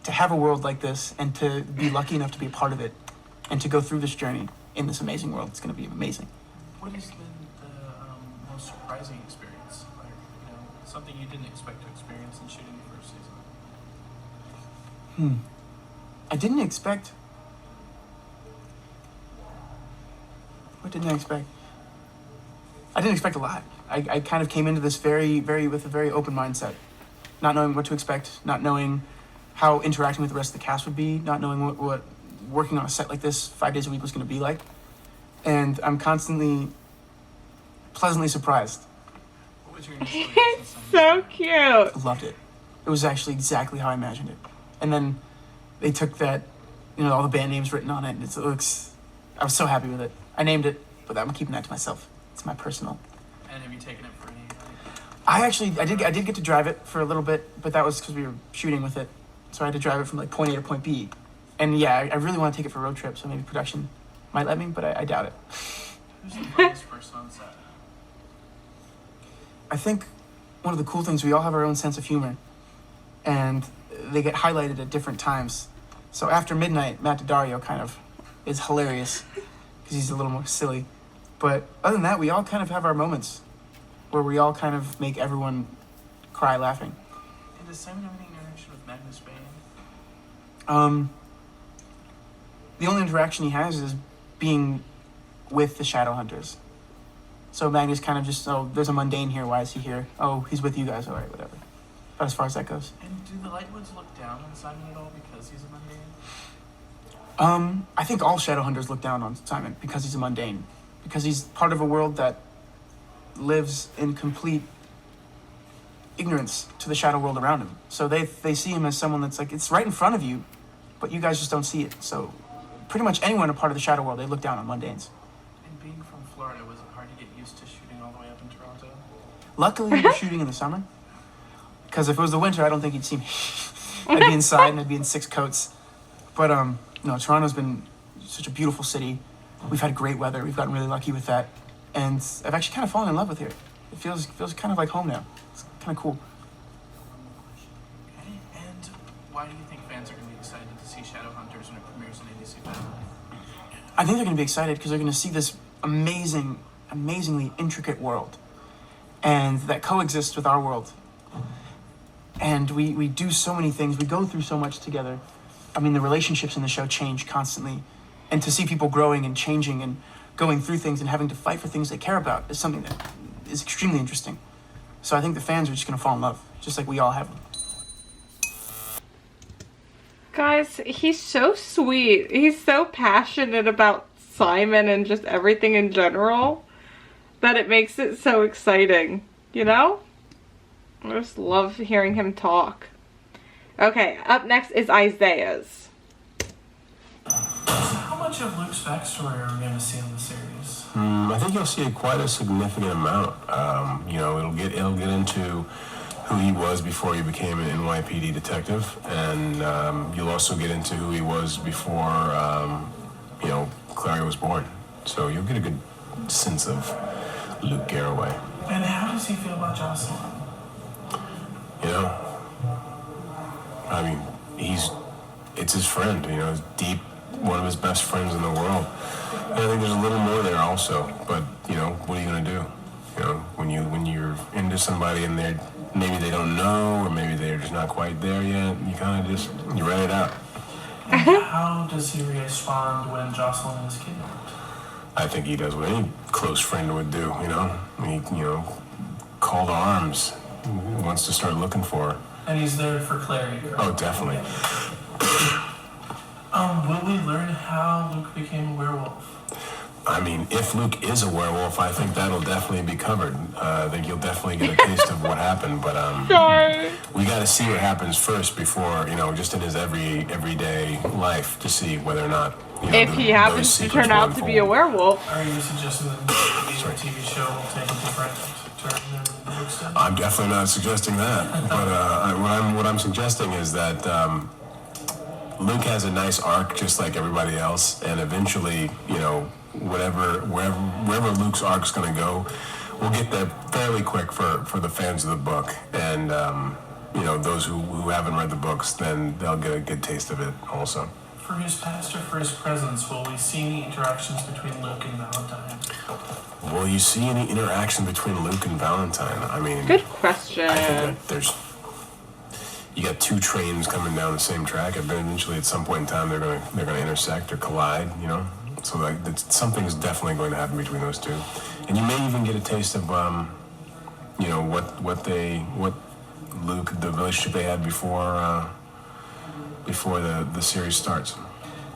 To have a world like this and to be lucky enough to be a part of it and to go through this journey in this amazing world, it's going to be amazing. What has been the most surprising experience? Like, something you didn't expect to experience in shooting the first season? I didn't expect... What didn't I expect? I didn't expect a lot. I kind of came into this with a very open mindset. Not knowing what to expect, not knowing how interacting with the rest of the cast would be, not knowing what working on a set like this 5 days a week was going to be like. And I'm constantly pleasantly surprised. What was your initial reaction? It's so cute. I loved it. It was actually exactly how I imagined it. And then they took that, all the band names written on it, and it looks... I was so happy with it. I named it, but I'm keeping that to myself. It's my personal. And have you taken it for any? I did get to drive it for a little bit, but that was because we were shooting with it. So I had to drive it from like point A to point B. And yeah, I really want to take it for a road trip, so maybe production might let me, but I doubt it. Who's the funniest person on set? I think one of the cool things, we all have our own sense of humor, and they get highlighted at different times. So after midnight, Matt Daddario kind of is hilarious because he's a little more silly. But other than that, we all kind of have our moments where we all kind of make everyone cry laughing. And does Simon have any interaction with Magnus Bane? The only interaction he has is being with the Shadowhunters. So Magnus kind of just, there's a mundane here, why is he here? Oh, he's with you guys, all right, whatever. But as far as that goes. And do the Lightwoods look down on Simon at all because he's a mundane? I think all Shadowhunters look down on Simon because he's a mundane. Because he's part of a world that lives in complete ignorance to the shadow world around him. So they see him as someone that's like, it's right in front of you, but you guys just don't see it. So pretty much anyone a part of the shadow world, they look down on mundanes. And being from Florida, was it hard to get used to shooting all the way up in Toronto? Luckily, we're shooting in the summer. Because if it was the winter, I don't think you'd see me. I'd be inside and I'd be in 6 coats. But, Toronto's been such a beautiful city. We've had great weather. We've gotten really lucky with that. And I've actually kind of fallen in love with here. It feels kind of like home now. It's kind of cool. Okay, and why do you think fans are going to be excited to see Shadowhunters when it premieres on ABC Family? I think they're going to be excited because they're going to see this amazingly intricate world. And that coexists with our world. And we do so many things. We go through so much together. I mean, the relationships in the show change constantly. And to see people growing and changing and going through things and having to fight for things they care about is something that is extremely interesting. So I think the fans are just going to fall in love, just like we all have. Guys, he's so sweet. He's so passionate about Simon and just everything in general that it makes it so exciting, I just love hearing him talk. Okay, up next is Isaiah's. How much of Luke's backstory are we going to see in the series? I think you'll see quite a significant amount. It'll get into who he was before he became an NYPD detective, and you'll also get into who he was before, Clary was born. So you'll get a good sense of Luke Garraway. And how does he feel about Jocelyn? It's his friend, he's deep, one of his best friends in the world. And I think there's a little more there also, but, what are you going to do? When you're into somebody and maybe they don't know, or maybe they're just not quite there yet, you kind of you write it out. And how does he respond when Jocelyn is kidnapped? I think he does what any close friend would do, call to arms, wants to start looking for her. And he's there for Clary. Oh, definitely. Will we learn how Luke became a werewolf? I mean, if Luke is a werewolf, I think that'll definitely be covered. I think you'll definitely get a taste of what happened, but we got to see what happens first before, just in his everyday life to see whether or not, if he happens to turn out to be a werewolf. Are you suggesting that the TV show will take a different turn than the books did? I'm definitely not suggesting that, but what I'm suggesting is that Luke has a nice arc just like everybody else, and eventually, wherever Luke's arc's going to go, we'll get there fairly quick for the fans of the book, and those who haven't read the books, then they'll get a good taste of it also. For his past or for his presence, will we see any interactions between Luke and Valentine? Will you see any interaction between Luke and Valentine? I mean, good question. I think that you got two trains coming down the same track. Eventually, at some point in time, they're gonna intersect or collide. So like something's definitely going to happen between those two, and you may even get a taste of what Luke, the relationship they had before the series starts.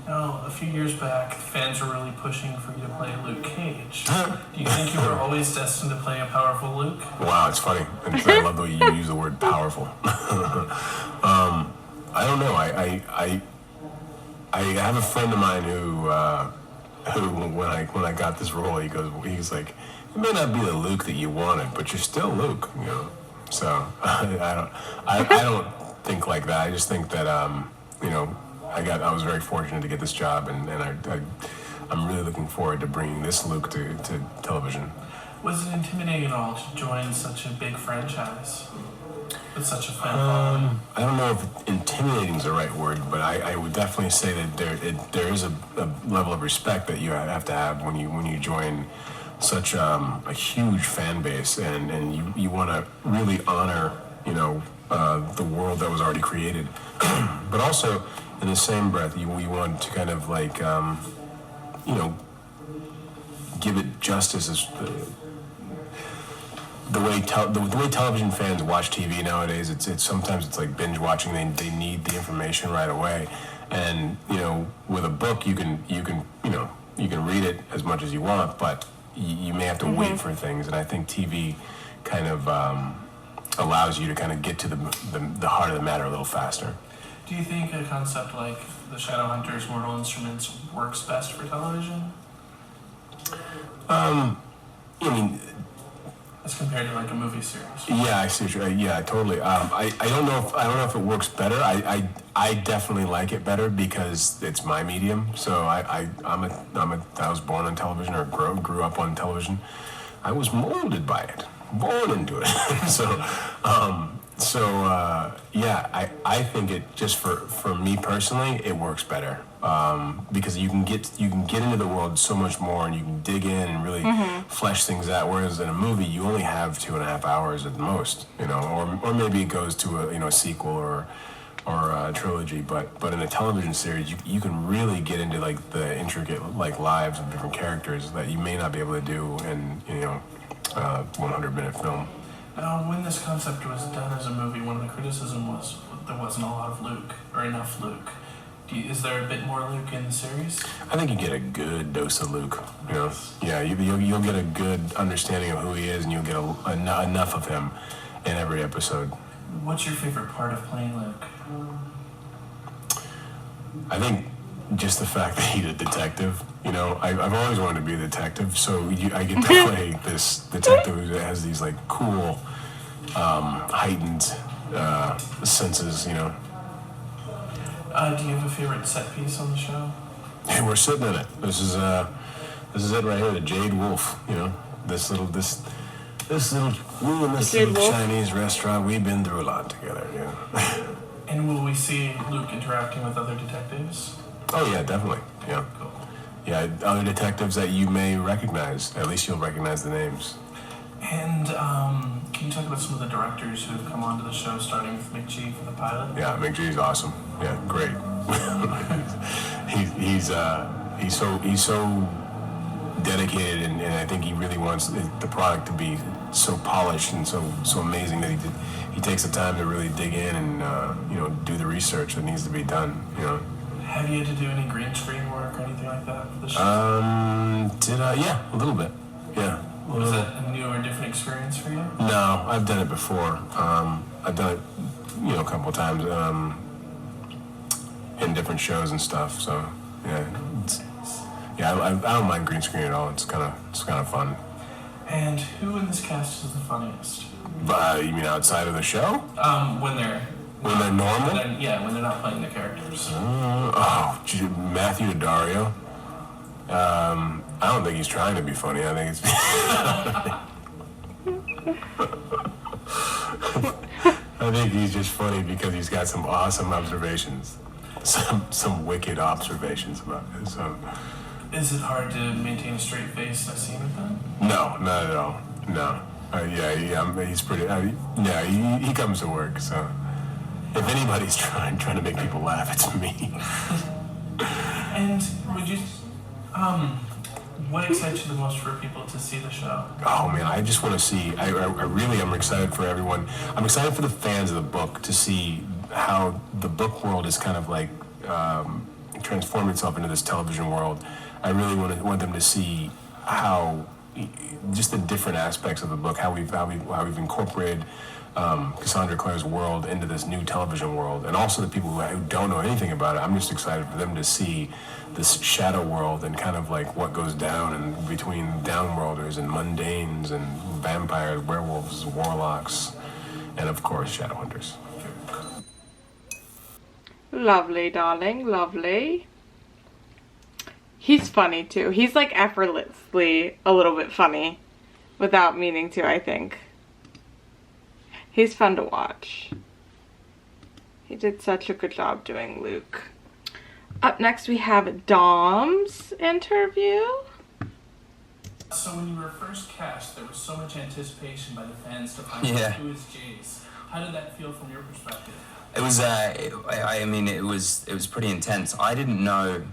Now, a few years back, fans were really pushing for you to play Luke Cage. Do you think you were always destined to play a powerful Luke? Wow, it's funny. And I love the way you use the word powerful. I don't know. I have a friend of mine who when I got this role, he's like, it may not be the Luke that you wanted, but you're still Luke. So I don't think like that. I just think that I was very fortunate to get this job, and I'm really looking forward to bringing this Luke to television. Was it intimidating at all to join such a big franchise with such a fan following? I don't know if intimidating is the right word, but I would definitely say that there is a level of respect that you have to have when you join such a huge fan base, and you want to really honor the world that was already created, but also in the same breath you want to kind of like give it justice as the way television fans watch TV nowadays. It's sometimes it's like binge watching. They need the information right away, and with a book you can read it as much as you want, but you may have to wait for things, and I think TV kind of allows you to kind of get to the heart of the matter a little faster. Do you think a concept like the Shadowhunters Mortal Instruments works best for television? I mean, as compared to like a movie series. Yeah, I see. Yeah, totally. I don't know if it works better. I definitely like it better because it's my medium. So I was born on television, or grew up on television. I was molded by it, born into it. I think it just for me personally, it works better because you can get into the world so much more, and you can dig in and really flesh things out. Whereas in a movie, you only have 2.5 hours at the most, or maybe it goes to a sequel or a trilogy. But in a television series, you can really get into like the intricate like lives of different characters that you may not be able to do in 100-minute film. Now, when this concept was done as a movie, one of the criticisms was there wasn't a lot of Luke, or enough Luke. Is there a bit more Luke in the series? I think you get a good dose of Luke. Yeah, you'll get a good understanding of who he is, and you'll get enough of him in every episode. What's your favorite part of playing Luke? I think just the fact that he's a detective. I've always wanted to be a detective, so I get to play this detective who has these like cool, heightened senses. Do you have a favorite set piece on the show? Hey, we're sitting in it. This is it right here, the Jade Wolf. This little Chinese restaurant. We've been through a lot together. And will we see Luke interacting with other detectives? Oh yeah, definitely. Yeah. Cool. Yeah, other detectives that you may recognize. At least you'll recognize the names. And can you talk about some of the directors who have come onto the show, starting with McG for the pilot? Yeah, McG's awesome. Yeah, great. he's so dedicated, and I think he really wants the product to be so polished and so amazing that he takes the time to really dig in and do the research that needs to be done. Have you had to do any green screen work or anything like that for the show? Yeah, a little bit. Yeah. Was that a new or different experience for you? No, I've done it before. I've done it, a couple of times in different shows and stuff. So yeah, I don't mind green screen at all. It's kind of fun. And who in this cast is the funniest? You mean outside of the show? When they're normal? When they're not playing the characters. Matthew Daddario. I don't think he's trying to be funny. I think it's I think he's just funny because he's got some awesome observations, some wicked observations about it. So, Is it hard to maintain a straight face in a scene with them? no, not at all. No. He's pretty. He comes to work. So, if anybody's trying to make people laugh, it's me. And would you, what excites you the most for people to see the show? Oh man, I just want to see. I really am excited for everyone. I'm excited for the fans of the book to see how the book world is kind of like transformed itself into this television world. I really want them to see how just the different aspects of the book, how we've incorporated Cassandra Clare's world into this new television world, and also the people who don't know anything about it. I'm just excited for them to see this shadow world and kind of like what goes down and between downworlders and mundanes and vampires, werewolves, warlocks, and of course Shadowhunters. Lovely, darling, lovely. He's funny too. He's like effortlessly a little bit funny without meaning to, I think. He's fun to watch. He did such a good job doing Luke. Up next we have Dom's interview. So when you were first cast, there was so much anticipation by the fans to find Yeah. out who is Jace. How did that feel from your perspective? It was, it was pretty intense. I didn't know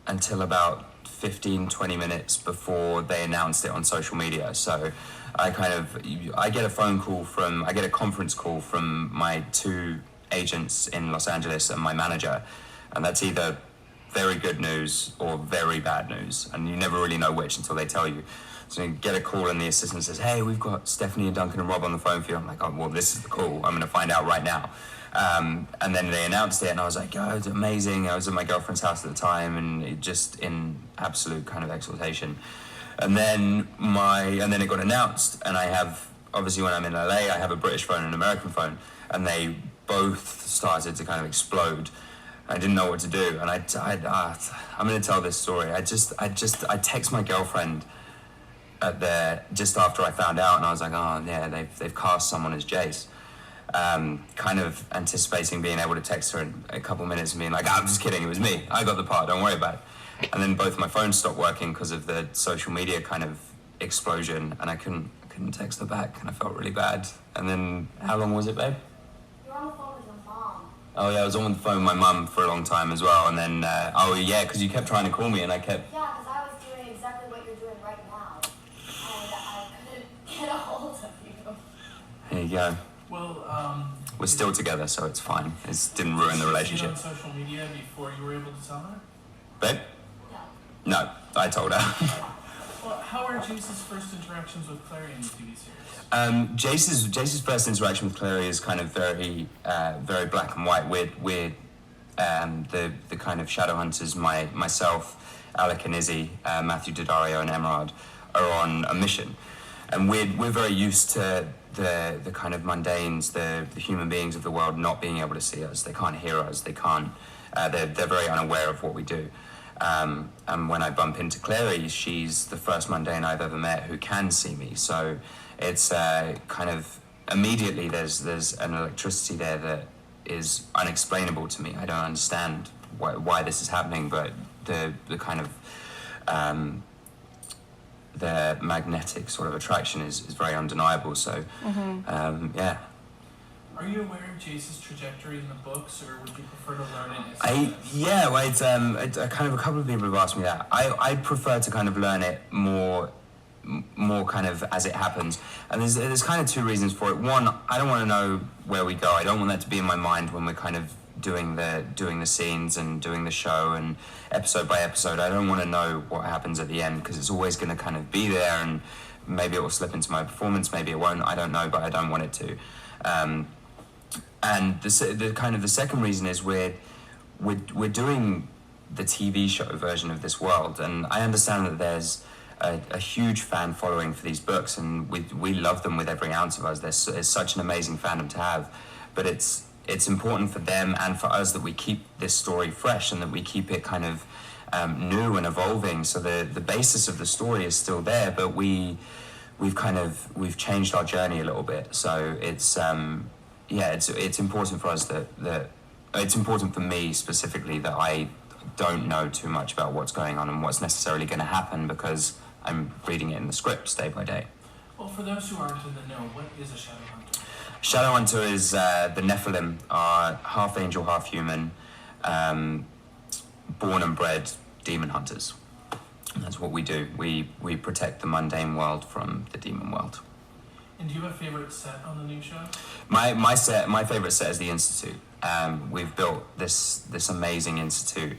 until about 15, 20 minutes before they announced it on social media. So I get a conference call from my two agents in Los Angeles and my manager, and that's either very good news or very bad news, and you never really know which until they tell you. So you get a call and the assistant says, "Hey, we've got Stephanie and Duncan and Rob on the phone for you." I'm like, "Oh, well, this is the call. I'm going to find out right now." And then they announced it, and I was like, "Oh, it's amazing." I was at my girlfriend's house at the time, and it just in absolute kind of exaltation. And then it got announced, and I have, obviously when I'm in LA, I have a British phone and an American phone, and they both started to kind of explode. I didn't know what to do, and I'm going to tell this story. I text my girlfriend just after I found out, and I was like, "Oh yeah, they've cast someone as Jace." Kind of anticipating being able to text her in a couple minutes and being like, "I'm just kidding, it was me. I got the part, don't worry about it." And then both my phones stopped working because of the social media kind of explosion, and I couldn't text her back, and I felt really bad. And then, how long was it, babe? You were on the phone with your mom. Oh yeah, I was on the phone with my mum for a long time as well, and then, because you kept trying to call me, and I kept... Yeah, because I was doing exactly what you're doing right now, and I couldn't get a hold of you. Here you go. Well, We're still together, so it's fine. It didn't ruin the relationship. Did you on social media before you were able to tell her? Babe? No, I told her. Well, how are Jace's first interactions with Clary in the TV Jace's series? first interaction with Clary is kind of very black and white. We're the kind of Shadowhunters, myself, Alec and Izzy, Matthew Daddario and Emeraude are on a mission, and we're very used to the kind of mundanes, the human beings of the world not being able to see us. They can't hear us. They can't. They're very unaware of what we do. And when I bump into Clary, she's the first mundane I've ever met who can see me. So it's kind of immediately there's an electricity there that is unexplainable to me. I don't understand why this is happening, but the kind of the magnetic sort of attraction is very undeniable. So yeah. Are you aware of Jace's trajectory in the books, or would you prefer to learn it? I kind of a couple of people have asked me that. I prefer to kind of learn it more kind of as it happens, and there's kind of two reasons for it. One, I don't want to know where we go. I don't want that to be in my mind when we're kind of doing the scenes and doing the show and episode by episode. I don't want to know what happens at the end, because it's always going to kind of be there, and maybe it will slip into my performance, maybe it won't. I don't know, but I don't want it to. And the second reason is we're doing the TV show version of this world, and I understand that there's a huge fan following for these books, and we love them with every ounce of us. There's such an amazing fandom to have, but it's important for them and for us that we keep this story fresh and that we keep it kind of new and evolving. So the basis of the story is still there, but we've changed our journey a little bit. So it's it's important for us that it's important for me specifically that I don't know too much about what's going on and what's necessarily going to happen because I'm reading it in the scripts day by day. Well, for those who aren't in the know, what is a Shadowhunter? Shadowhunter is the Nephilim, are half angel, half human, born and bred demon hunters. And that's what we do. We protect the mundane world from the demon world. And do you have a favorite set on the new show? My favorite set is the Institute. We've built this amazing institute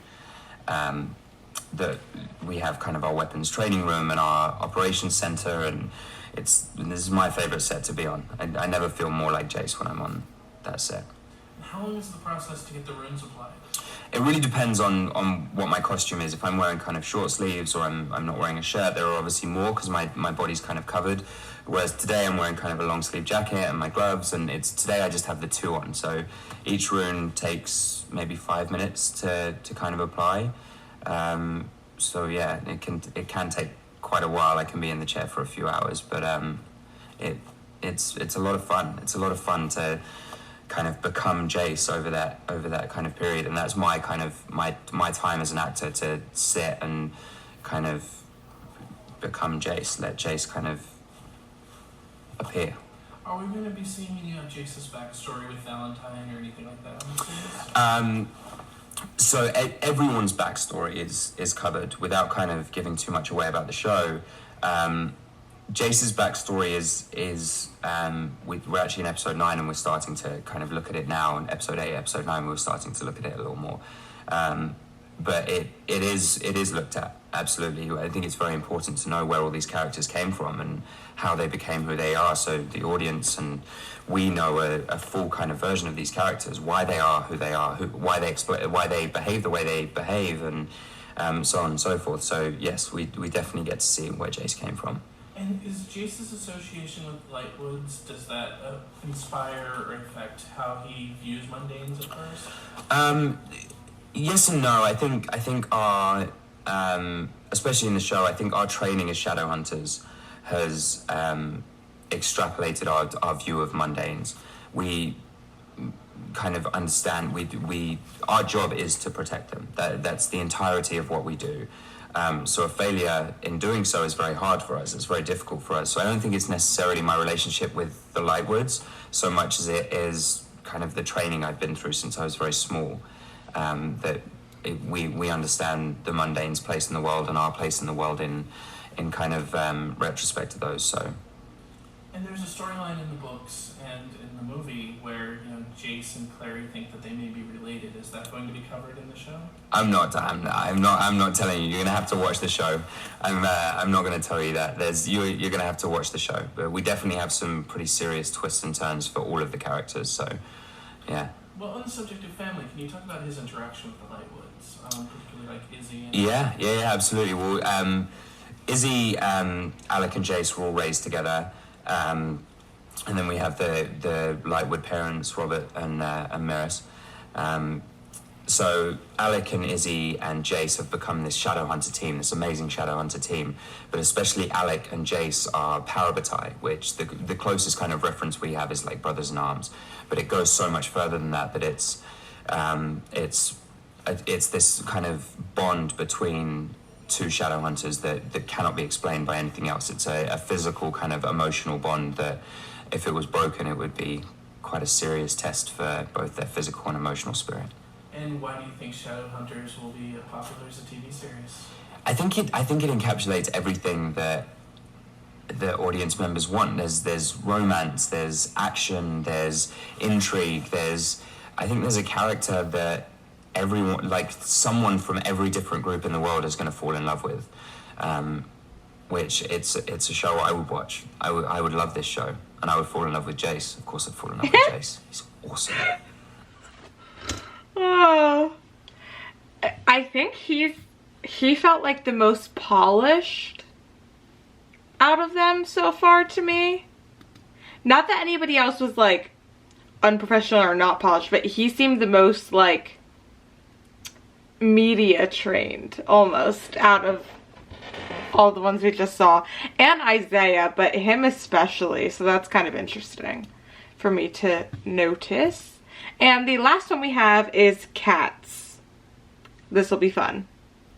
that we have kind of our weapons training room and our operations center, and this is my favorite set to be on. I never feel more like Jace when I'm on that set. How long is the process to get the runes applied? It really depends on what my costume is. If I'm wearing kind of short sleeves or I'm not wearing a shirt, there are obviously more because my body's kind of covered. Whereas today I'm wearing kind of a long sleeve jacket and my gloves, and today I just have the 2 on. So each rune takes maybe 5 minutes to kind of apply. So yeah, it can take quite a while. I can be in the chair for a few hours, but it's a lot of fun. It's a lot of fun to kind of become Jace over that kind of period, and that's my kind of my time as an actor, to sit and kind of become Jace, let Jace kind of appear. Are we going to be seeing any of Jace's backstory with Valentine or anything like that? So everyone's backstory is covered without kind of giving too much away about the show. Jace's backstory is we're actually in episode 9 and we're starting to kind of look at it now. In episode 8, episode 9, we're starting to look at it a little more. But it is looked at, absolutely. I think it's very important to know where all these characters came from and how they became who they are, so the audience and we know a full kind of version of these characters, why they are who they are, why they behave the way they behave, and so on and so forth. So yes, we definitely get to see where Jace came from. And is Jace's association with Lightwoods, does that inspire or affect how he views mundanes at first? Yes and no. I think our, especially in the show, I think our training as Shadowhunters has extrapolated our view of mundanes. We kind of understand, our job is to protect them. That's the entirety of what we do. So a failure in doing so is very hard for us. It's very difficult for us. So I don't think it's necessarily my relationship with the Lightwoods so much as it is kind of the training I've been through since I was very small. We understand the mundane's place in the world and our place in the world in kind of retrospect to those. So. And there's a storyline in the books and in the movie where Jace and Clary think that they may be related. Is that going to be covered in the show? I'm not telling you. You're gonna have to watch the show. I'm not gonna tell you that. You're gonna have to watch the show. But we definitely have some pretty serious twists and turns for all of the characters. So, yeah. Well, on the subject of family, can you talk about his interaction with the Lightwoods, particularly like Izzy? And Yeah, absolutely. Well, Izzy, Alec, and Jace were all raised together. And then we have the Lightwood parents, Robert and Maris. So Alec and Izzy and Jace have become this Shadowhunter team, this amazing Shadowhunter team. But especially Alec and Jace are Parabatai, which the closest kind of reference we have is like brothers in arms. But it goes so much further than that. But it's this kind of bond between two Shadowhunters that cannot be explained by anything else. It's a physical kind of emotional bond that if it was broken, it would be quite a serious test for both their physical and emotional spirit. And why do you think Shadowhunters will be popular as a TV series? I think it encapsulates everything that the audience members want. There's romance, there's action, there's intrigue, I think there's a character that everyone, like someone from every different group in the world is going to fall in love with. Which it's a show I would watch. I would love this show, and I would fall in love with Jace. Of course I'd fall in love with Jace. He's awesome. Oh, I think he felt like the most polished out of them so far to me. Not that anybody else was like unprofessional or not polished, but he seemed the most like media trained almost out of all the ones we just saw. And Isaiah, but him especially, so that's kind of interesting for me to notice. And the last one we have is cats. This will be fun.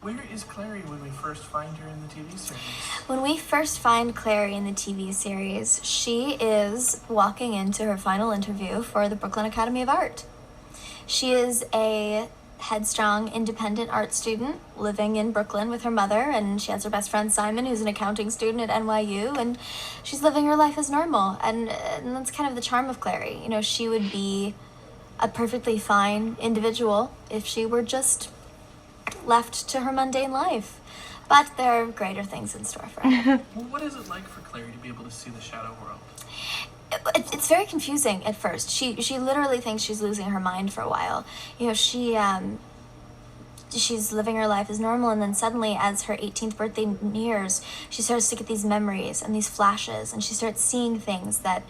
Where is Clary when we first find her in the TV series? When we first find Clary in the TV series, she is walking into her final interview for the Brooklyn Academy of Art. She is a headstrong, independent art student living in Brooklyn with her mother, and she has her best friend Simon, who's an accounting student at NYU, and she's living her life as normal. And that's kind of the charm of Clary. You know, she would be a perfectly fine individual if she were just left to her mundane life. But there are greater things in store for her. Well, what is it like for Clary to be able to see the shadow world? It's very confusing at first. She literally thinks she's losing her mind for a while. You know, she's living her life as normal, and then suddenly, as her 18th birthday nears, she starts to get these memories and these flashes, and she starts seeing things that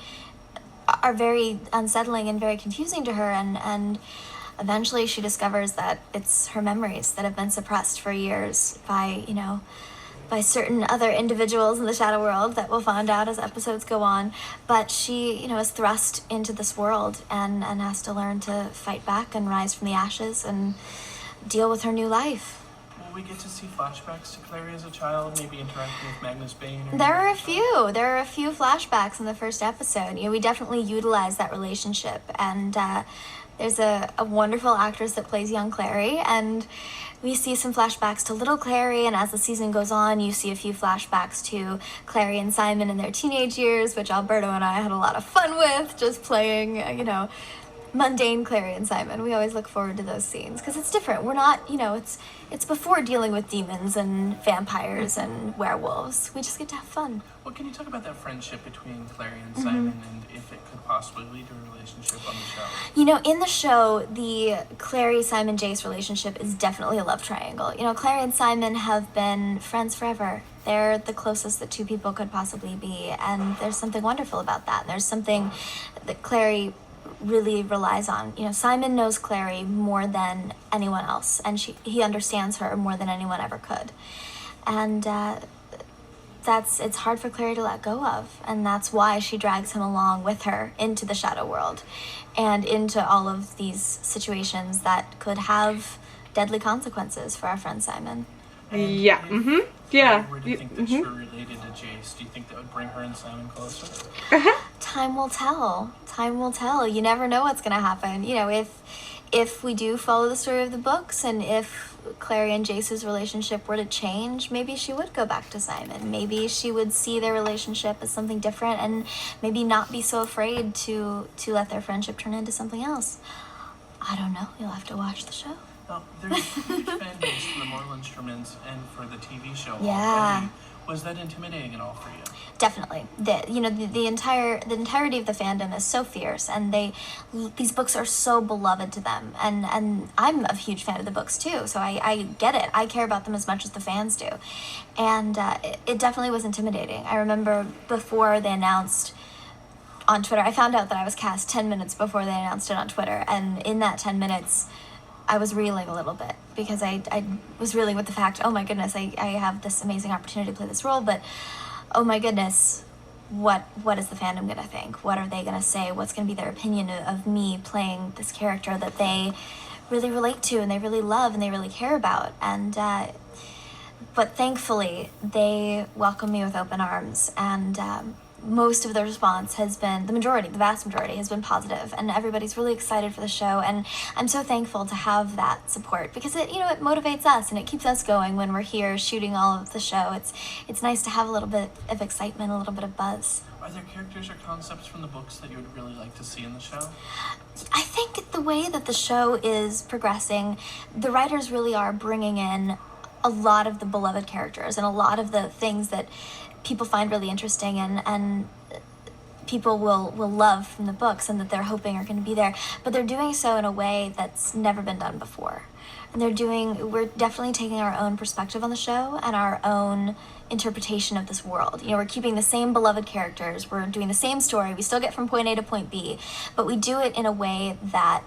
are very unsettling and very confusing to her, and eventually she discovers that it's her memories that have been suppressed for years by certain other individuals in the shadow world that we'll find out as episodes go on. But she, is thrust into this world and has to learn to fight back and rise from the ashes and deal with her new life. Will we get to see flashbacks to Clary as a child, maybe interacting with Magnus Bane? There are a few flashbacks in the first episode. We definitely utilize that relationship, and there's a wonderful actress that plays young Clary, and we see some flashbacks to little Clary, and as the season goes on, you see a few flashbacks to Clary and Simon in their teenage years, which Alberto and I had a lot of fun with, just playing, mundane Clary and Simon. We always look forward to those scenes, because it's different. We're not, it's before dealing with demons and vampires and werewolves. We just get to have fun. Well, can you talk about that friendship between Clary and Simon, and if it could possibly lead to a relationship on the show? In the show, the Clary-Simon-Jace relationship is definitely a love triangle. Clary and Simon have been friends forever. They're the closest that two people could possibly be, and there's something wonderful about that. And there's something that Clary really relies on. Simon knows Clary more than anyone else, and he understands her more than anyone ever could. And it's hard for Clary to let go of, and that's why she drags him along with her into the shadow world and into all of these situations that could have deadly consequences for our friend Simon. Yeah. Yeah. Were to think that you're related to Jace, do you think that would bring her and Simon closer? Time will tell. Time will tell. You never know what's going to happen. If we do follow the story of the books, and if Clary and Jace's relationship were to change, maybe she would go back to Simon. Maybe she would see their relationship as something different, and maybe not be so afraid to let their friendship turn into something else. I don't know. You'll have to watch the show. Well, there's a huge fan base for the Mortal Instruments and for the TV show. Yeah. Already. Was that intimidating at all for you? Definitely. The entirety of the fandom is so fierce, and these books are so beloved to them, and I'm a huge fan of the books too, so I get it. I care about them as much as the fans do, and it definitely was intimidating. I remember before they announced on Twitter, I found out that I was cast 10 minutes before they announced it on Twitter, and in that 10 minutes I was reeling a little bit, because I was reeling with the fact, oh my goodness, I have this amazing opportunity to play this role, but oh my goodness, what is the fandom going to think? What are they going to say? What's going to be their opinion of me playing this character that they really relate to, and they really love, and they really care about? And but thankfully, they welcome me with open arms, and most of the response has been, the vast majority has been positive, and everybody's really excited for the show, and I'm so thankful to have that support, because it motivates us, and it keeps us going when we're here shooting all of the show. It's nice to have a little bit of excitement, a little bit of buzz. Are there characters or concepts from the books that you would really like to see in the show? I think the way that the show is progressing, the writers really are bringing in a lot of the beloved characters and a lot of the things that people find really interesting and people will love from the books, and that they're hoping are going to be there. But they're doing so in a way that's never been done before. And we're definitely taking our own perspective on the show and our own interpretation of this world. We're keeping the same beloved characters, we're doing the same story, we still get from point A to point B, but we do it in a way that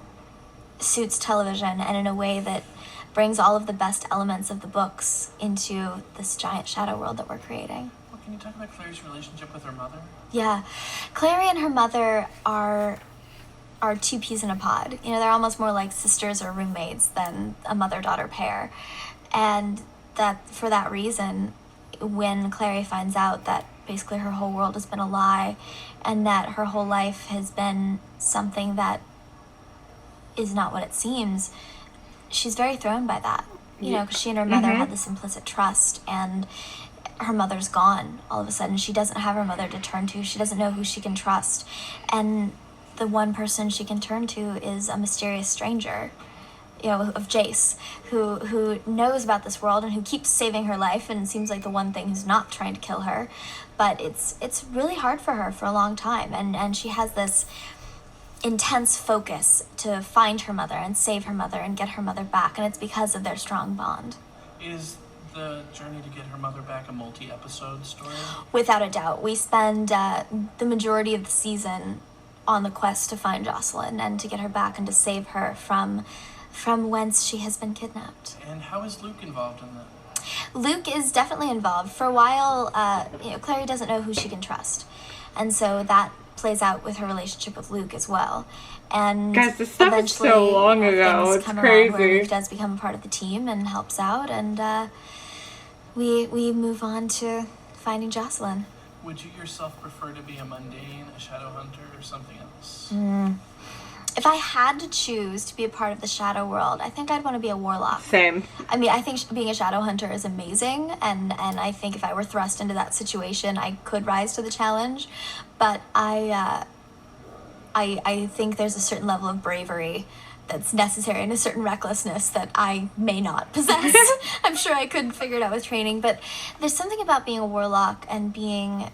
suits television, and in a way that brings all of the best elements of the books into this giant shadow world that we're creating. Can you talk about Clary's relationship with her mother? Yeah. Clary and her mother are two peas in a pod. You know, they're almost more like sisters or roommates than a mother-daughter pair. And that for that reason, when Clary finds out that basically her whole world has been a lie and that her whole life has been something that is not what it seems, she's very thrown by that. You know, because she and her mother had this implicit trust, and her mother's gone all of a sudden. She doesn't have her mother to turn to. She doesn't know who she can trust. And the one person she can turn to is a mysterious stranger, you know, of Jace, who knows about this world and who keeps saving her life and seems like the one thing who's not trying to kill her. But it's really hard for her for a long time. And she has this intense focus to find her mother and save her mother and get her mother back. And it's because of their strong bond. Is the journey to get her mother back a multi-episode story? Without a doubt. We spend the majority of the season on the quest to find Jocelyn and to get her back and to save her from whence she has been kidnapped. And how is Luke involved in that? Luke is definitely involved. For a while, you know, Clary doesn't know who she can trust. And so that plays out with her relationship with Luke as well. And guys, this stuff is so long ago. It's crazy. Where Luke does become a part of the team and helps out, and we move on to finding Jocelyn. Would you yourself prefer to be a mundane, a shadow hunter, or something else? If I had to choose to be a part of the shadow world, I think I'd want to be a warlock. Same. I mean, I think being a shadow hunter is amazing, and I think if I were thrust into that situation, I could rise to the challenge. But I think there's a certain level of bravery that's necessary and a certain recklessness that I may not possess. I'm sure I could figure it out with training, but there's something about being a warlock and being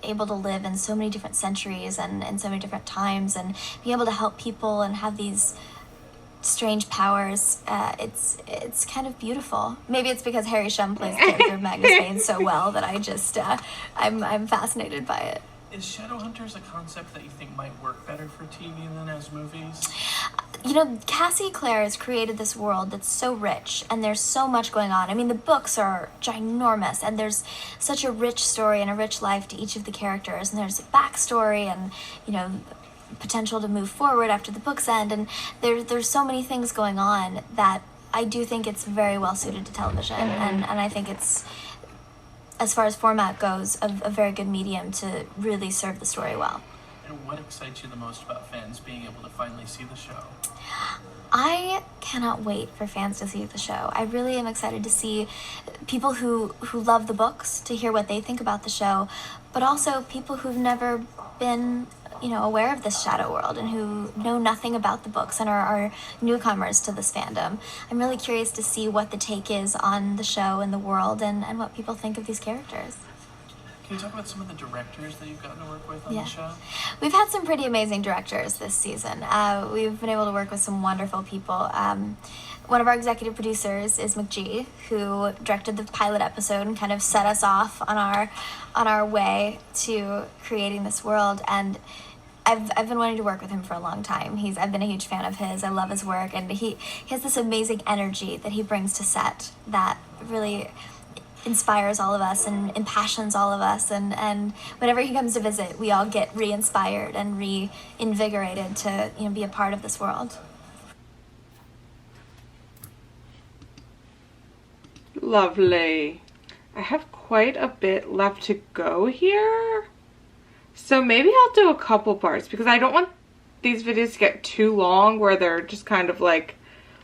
able to live in so many different centuries and in so many different times and be able to help people and have these strange powers. It's kind of beautiful. Maybe it's because Harry Shum plays the character of Magnus Bane so well that I just I'm fascinated by it. Is Shadowhunters a concept that you think might work better for TV than as movies? You know, Cassie Clare has created this world that's so rich, and there's so much going on. I mean, the books are ginormous, and there's such a rich story and a rich life to each of the characters, and there's a backstory and, you know, potential to move forward after the books end, and there's so many things going on that I do think it's very well suited to television, and I think it's, as far as format goes, a very good medium to really serve the story well. And what excites you the most about fans being able to finally see the show? I cannot wait for fans to see the show. I really am excited to see people who love the books, to hear what they think about the show, but also people who've never been, you know, aware of this shadow world and who know nothing about the books and are newcomers to this fandom. I'm really curious to see what the take is on the show and the world and what people think of these characters. Can you talk about some of the directors that you've gotten to work with on the show? We've had some pretty amazing directors this season. We've been able to work with some wonderful people. One of our executive producers is McG, who directed the pilot episode and kind of set us off on our way to creating this world. And I've been wanting to work with him for a long time. I've been a huge fan of his. I love his work, and he has this amazing energy that he brings to set that really inspires all of us and impassions all of us, and whenever he comes to visit, we all get re-inspired and reinvigorated to, you know, be a part of this world. Lovely. I have quite a bit left to go here, so maybe I'll do a couple parts because I don't want these videos to get too long where they're just kind of like,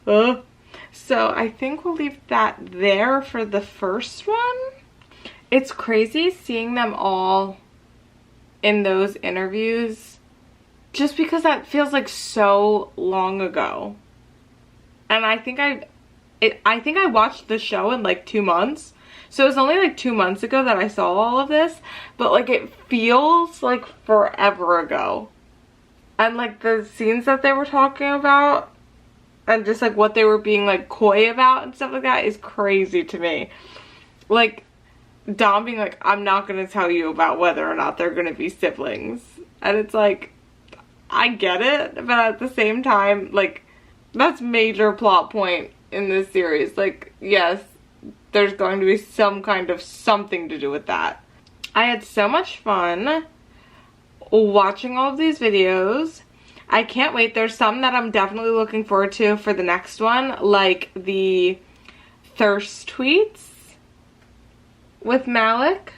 ugh. So I think we'll leave that there for the first one. It's crazy seeing them all in those interviews just because that feels like so long ago. And I think I watched the show in like 2 months. So it was only like 2 months ago that I saw all of this, but like it feels like forever ago. And like the scenes that they were talking about and just like what they were being like coy about and stuff like that is crazy to me. Like Dom being like, I'm not gonna tell you about whether or not they're gonna be siblings. And it's like, I get it, but at the same time, like, that's major plot point in this series. Like, yes, there's going to be some kind of something to do with that. I had so much fun watching all of these videos. I can't wait. There's some that I'm definitely looking forward to for the next one, like the thirst tweets with Malik.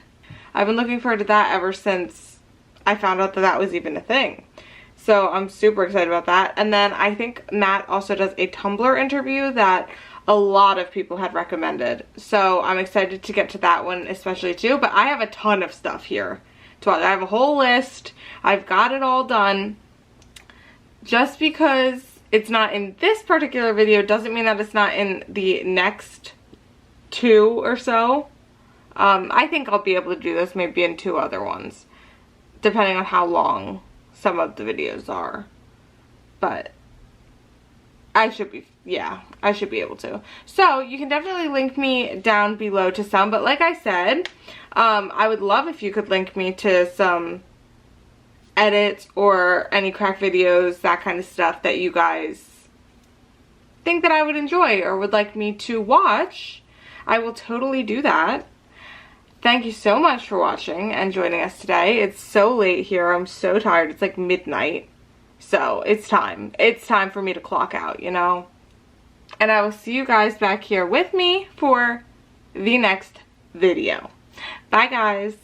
I've been looking forward to that ever since I found out that that was even a thing. So I'm super excited about that. And then I think Matt also does a Tumblr interview that a lot of people had recommended. So I'm excited to get to that one especially too. But I have a ton of stuff here to watch. I have a whole list. I've got it all done. Just because it's not in this particular video doesn't mean that it's not in the next 2 or so. I think I'll be able to do this maybe in 2 other ones, depending on how long some of the videos are. But I should be able to. So you can definitely link me down below to some, but like I said, I would love if you could link me to some edits or any crack videos, that kind of stuff that you guys think that I would enjoy or would like me to watch. I will totally do that. Thank you so much for watching and joining us today. It's so late here. I'm so tired. It's like midnight. So it's time. It's time for me to clock out, you know? And I will see you guys back here with me for the next video. Bye, guys.